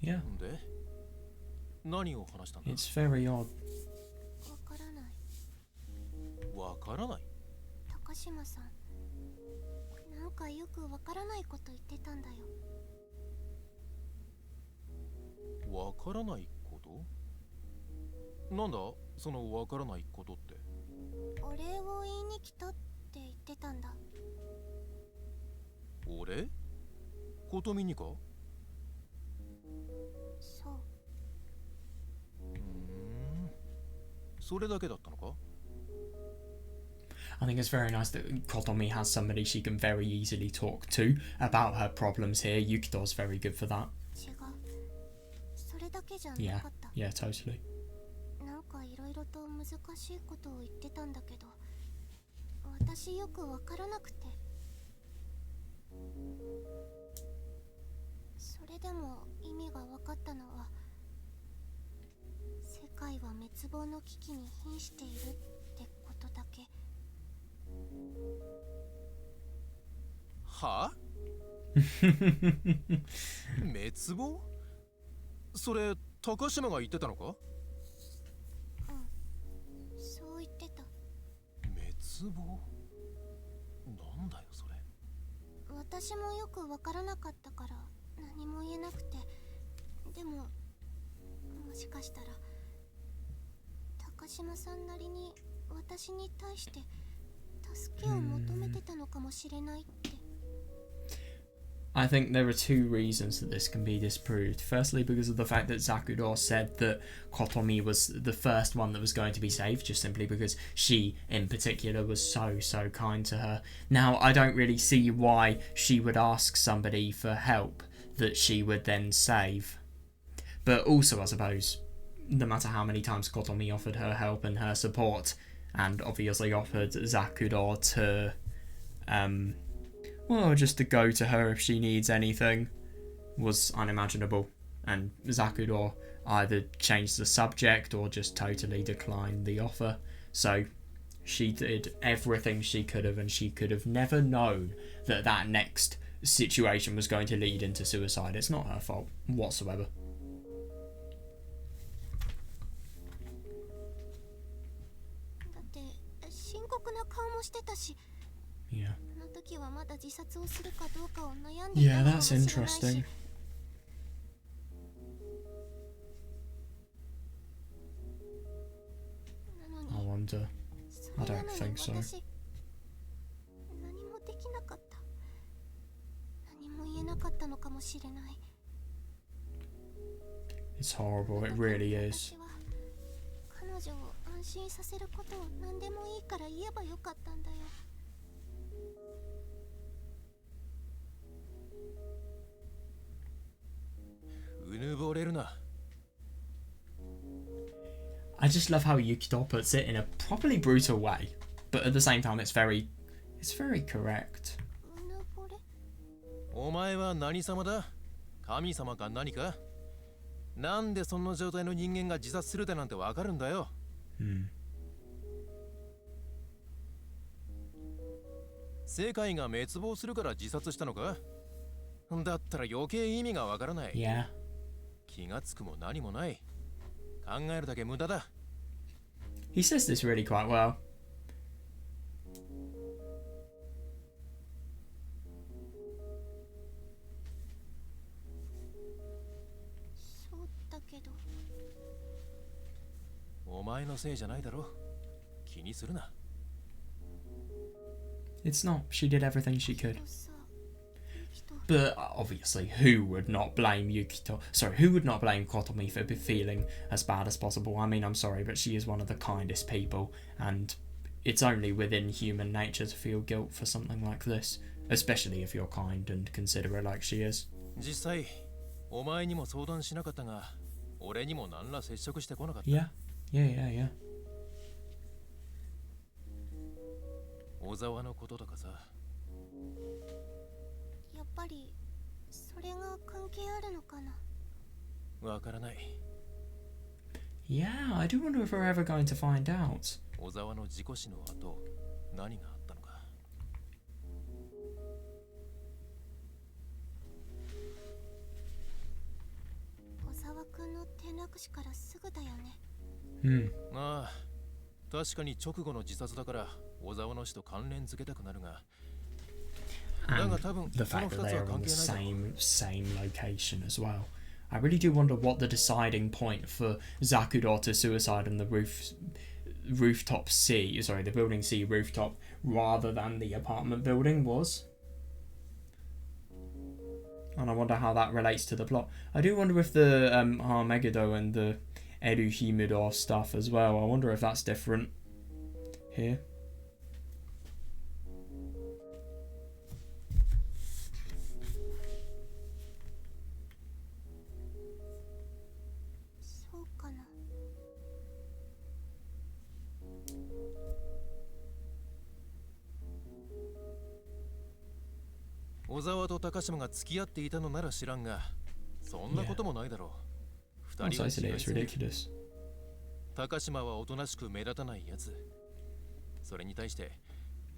Yeah. で何を話したんだ？ It's very odd. わからない。わからない。高島さん、なんかよくわからないこと言ってたんだよ。わからないこと？なんだそのわからないことって。お礼を言いに来たって言ってたんだ。俺？琴美にか？そう。それだけだったのか？ I think it's very nice that Kotomi has somebody she can very easily talk to about her problems here. Yukito's very good for that. 違う。それだけじゃな Yeah, かった。 yeah, totally. なんかいろいろと難しいことを言ってたんだけど、私よくわからなくて。それでも意味が分かったのは、世界は滅亡の危機に瀕しているってことだけ。はあ？滅亡？それ高島が言ってたのか？うん、そう言ってた。滅亡？なんだよそれ。私もよくわからなかったから何も言えなくて。でももしかしたら高島さんなりに私に対して助けを求めてたのかもしれないって。I think there are two reasons that this can be disproved. Firstly, because of the fact that Zakuro said that Kotomi was the first one that was going to be saved, just simply because she, in particular, was so kind to her. Now, I don't really see why she would ask somebody for help that she would then save. But also, I suppose, no matter how many times Kotomi offered her help and her support, and obviously offered Zakuro to, well, just to go to her if she needs anything, was unimaginable. And Zakuro either changed the subject or just totally declined the offer. So she did everything she could have, and she could have never known that that next situation was going to lead into suicide. It's not her fault whatsoever. だって深刻な顔もしてたし。 Yeah. あの時はまだ自殺をするかどうかを悩んでいた Yeah, のかも that's しれないし。 interesting. なの I に wonder. そ I れな don't のに think so. 私何もできなかった。何も言えなかったのかもしれない。 It's horrible, it really is. 私は彼女を安心させることを何でもいいから言えばよかったんだよ。 うぬぼれるな。 I just love how Yukito puts it in a properly brutal way, but at the same time it's very correct. うぬぼれ？お前は何様だ？神様か何か？なんでそんな状態の人間が自殺するだなんてわかるんだよ。世界が滅亡するから自殺したのか？だったら余計意味がわからない。 Yeah. 気がつくも何もない。考えるだけ無駄だ。 He says this really quite well. そうだけど。お前のせいじゃないだろ。気にするな。 It's not. She did everything she could. さ、人 But obviously, who would not blame Yukito? Sorry, who would not blame Kotomi for feeling as bad as possible? I mean, I'm sorry, but she is one of the kindest people, and it's only within human nature to feel guilt for something like this, especially if you're kind and considerate like she is. 実際、お前にも相談しなかったが、俺にも何ら接触してこなかった。 Yeah, yeah. 小沢のこととかさ。やっぱりそれが関係あるのかな。わからない。 Yeah, I do wonder if we're ever going to find out. 小沢の事故死の後、何があったのか。くしからすぐだよね。ああ、確かに直後の自殺だから小沢の死と関連付けたくなるが、 And the fact that they are on the same location as well. I really do wonder what the deciding point for Zakuro to suicide on the rooftop C, sorry, the building C rooftop rather than the apartment building was. And I wonder how that relates to the plot. I do wonder if the Megado and the Edu Himuro stuff as well, I wonder if that's different here. Ozawa 小沢と高島が付き合っていたのなら知らんが、そんなこともないだろう。二人は違いすぎる。高島はおとなしく目立たないやつ。それに対して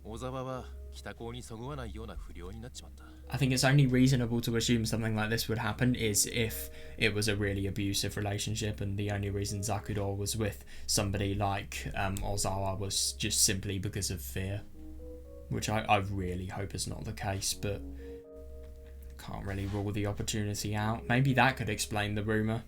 小沢は北高にそぐわないような不良になっちまった。I think it's only reasonable to assume something like this would happen is if it was a really abusive relationship and the only reason Zakuro was with somebody like Ozawa was just simply because of fear. Which I really hope is not the case, but can't really rule the opportunity out. Maybe that could explain the rumour.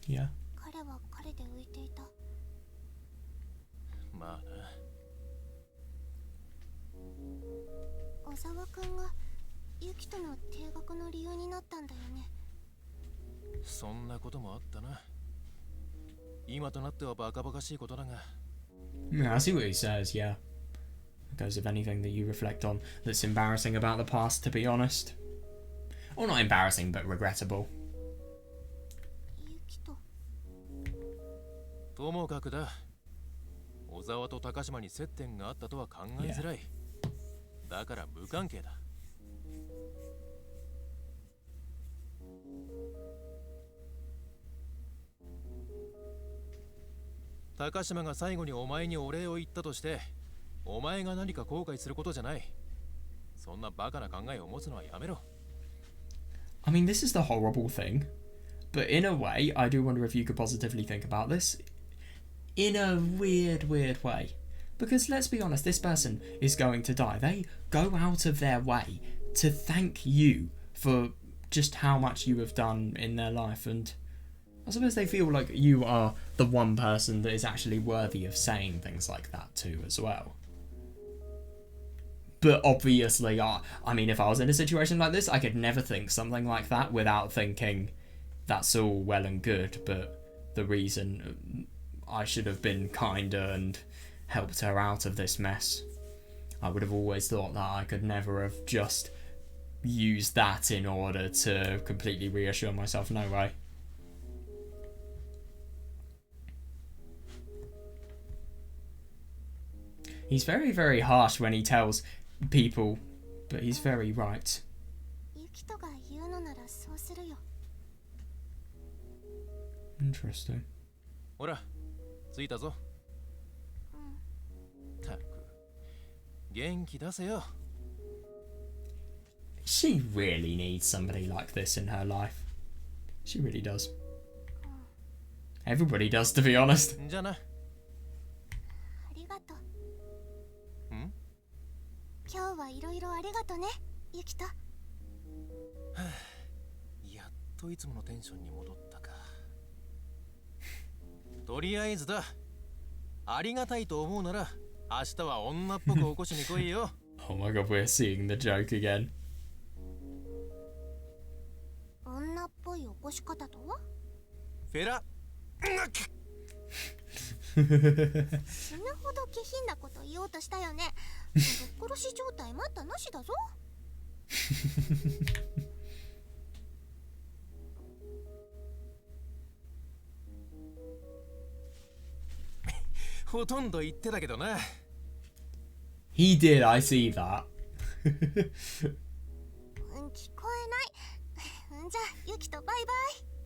Yeah. 彼は彼で浮いていた。まあな。小沢くんがユキとの停学の理由になったんだよね。そんなこともあったな。今となってはバカバカしいことだが。Yeah, I see what he says, yeah. Because if anything that you reflect on that's embarrassing about the past, to be honest. Or not embarrassing, but regrettable. ユキと。ともかくだ。小沢と高島に接点があったとは考えづらい。だから無関係だ。高島が最後にお前にお礼を言ったとして、お前が何か後悔することじゃない。そんなバカな考えを持つのはやめろ。I mean, this is the horrible thing. But in a way, I do wonder if you could positively think about this. In a weird way. Because let's be honest, this person is going to die. They go out of their way to thank you for just how much you have done in their life, and I suppose they feel like you are the one person that is actually worthy of saying things like that to as well. But obviously, I mean, if I was in a situation like this, I could never think something like that without thinking that's all well and good, but the reason I should have been kinder and helped her out of this mess. I would have always thought that I could never have just used that in order to completely reassure myself. No way. He's very, very harsh when he tells people, but he's very right. ユキトが言うのならそうするよ。Interesting. ほら、着いたぞ。たく、元気出せよ。She really needs somebody like this in her life. She really does. Everybody does, to be honest. じゃあな。ありがとう。ん？今日はいろいろありがとね、ユキト。はあ、やっといつものテンションに戻ったか。とりあえずだ。ありがたいと思うなら、明日は女っぽく起こしに来いよ。Oh my god, we're seeing the joke again. 女っぽい起こし方とは？フェラ。死ぬほど下品なこと言おうとしたよね。ぶっ殺し状態待ったなしだぞ。ほとんど言ってたけどな。He did, I see that. 聞こえない。じゃあ、ユキトバイバイ。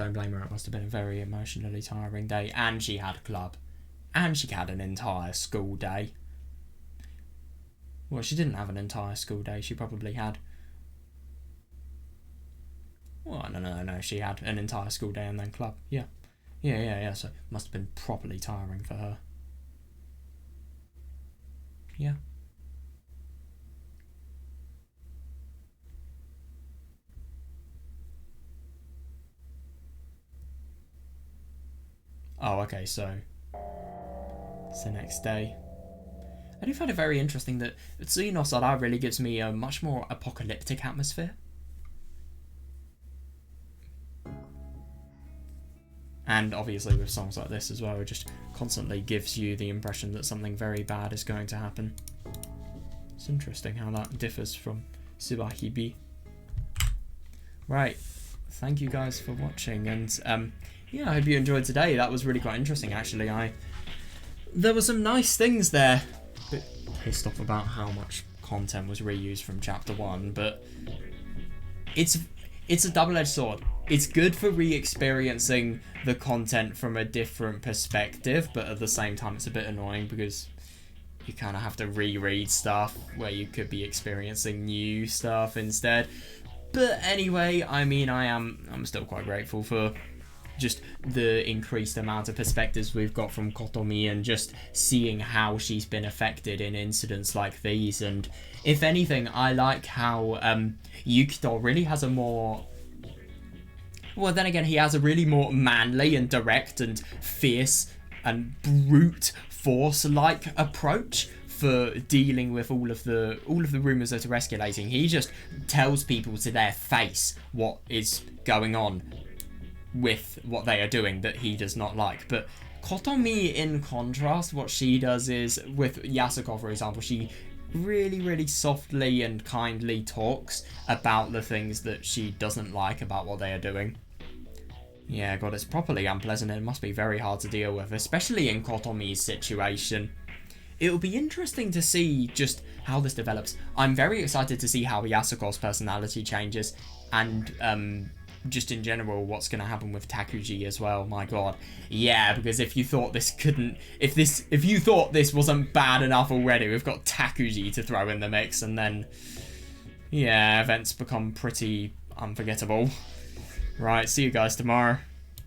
don't blame her. It must have been a very emotionally tiring day. And she had club. And she had an entire school day. Well, she didn't have an entire school day. She probably had... Well, no. She had an entire school day and then club. Yeah. So it must have been properly tiring for her. Yeah. Oh, okay, so it's the next day. I do find it very interesting that Tsui no Sora really gives me a much more apocalyptic atmosphere. And obviously with songs like this as well, it just constantly gives you the impression that something very bad is going to happen. It's interesting how that differs from Subahibi. Right, thank you guys for watching, and yeah, I hope you enjoyed today. That was really quite interesting, actually. There were some nice things there. A bit pissed off about how much content was reused from Chapter 1, but it's a double-edged sword. It's good for re-experiencing the content from a different perspective, but at the same time it's a bit annoying because you kind of have to reread stuff where you could be experiencing new stuff instead. But anyway, I mean, I'm still quite grateful for just the increased amount of perspectives we've got from Kotomi and just seeing how she's been affected in incidents like these. And if anything, I like how Yukito really has a more... Well, then again, he has a really more manly and direct and fierce and brute force-like approach for dealing with all of the rumours that are escalating. He just tells people to their face what is going on with what they are doing that he does not like. But Kotomi, in contrast, what she does is, with Yasuko, for example, she really softly and kindly talks about the things that she doesn't like about what they are doing. Yeah, God, it's properly unpleasant. It must be very hard to deal with, especially in Kotomi's situation. It'll be interesting to see just how this develops. I'm very excited to see how Yasuko's personality changes, and just in general what's going to happen with Takuji as well. My God, yeah, because if you thought this wasn't bad enough already, we've got Takuji to throw in the mix, and then yeah, events become pretty unforgettable. Right, see you guys tomorrow.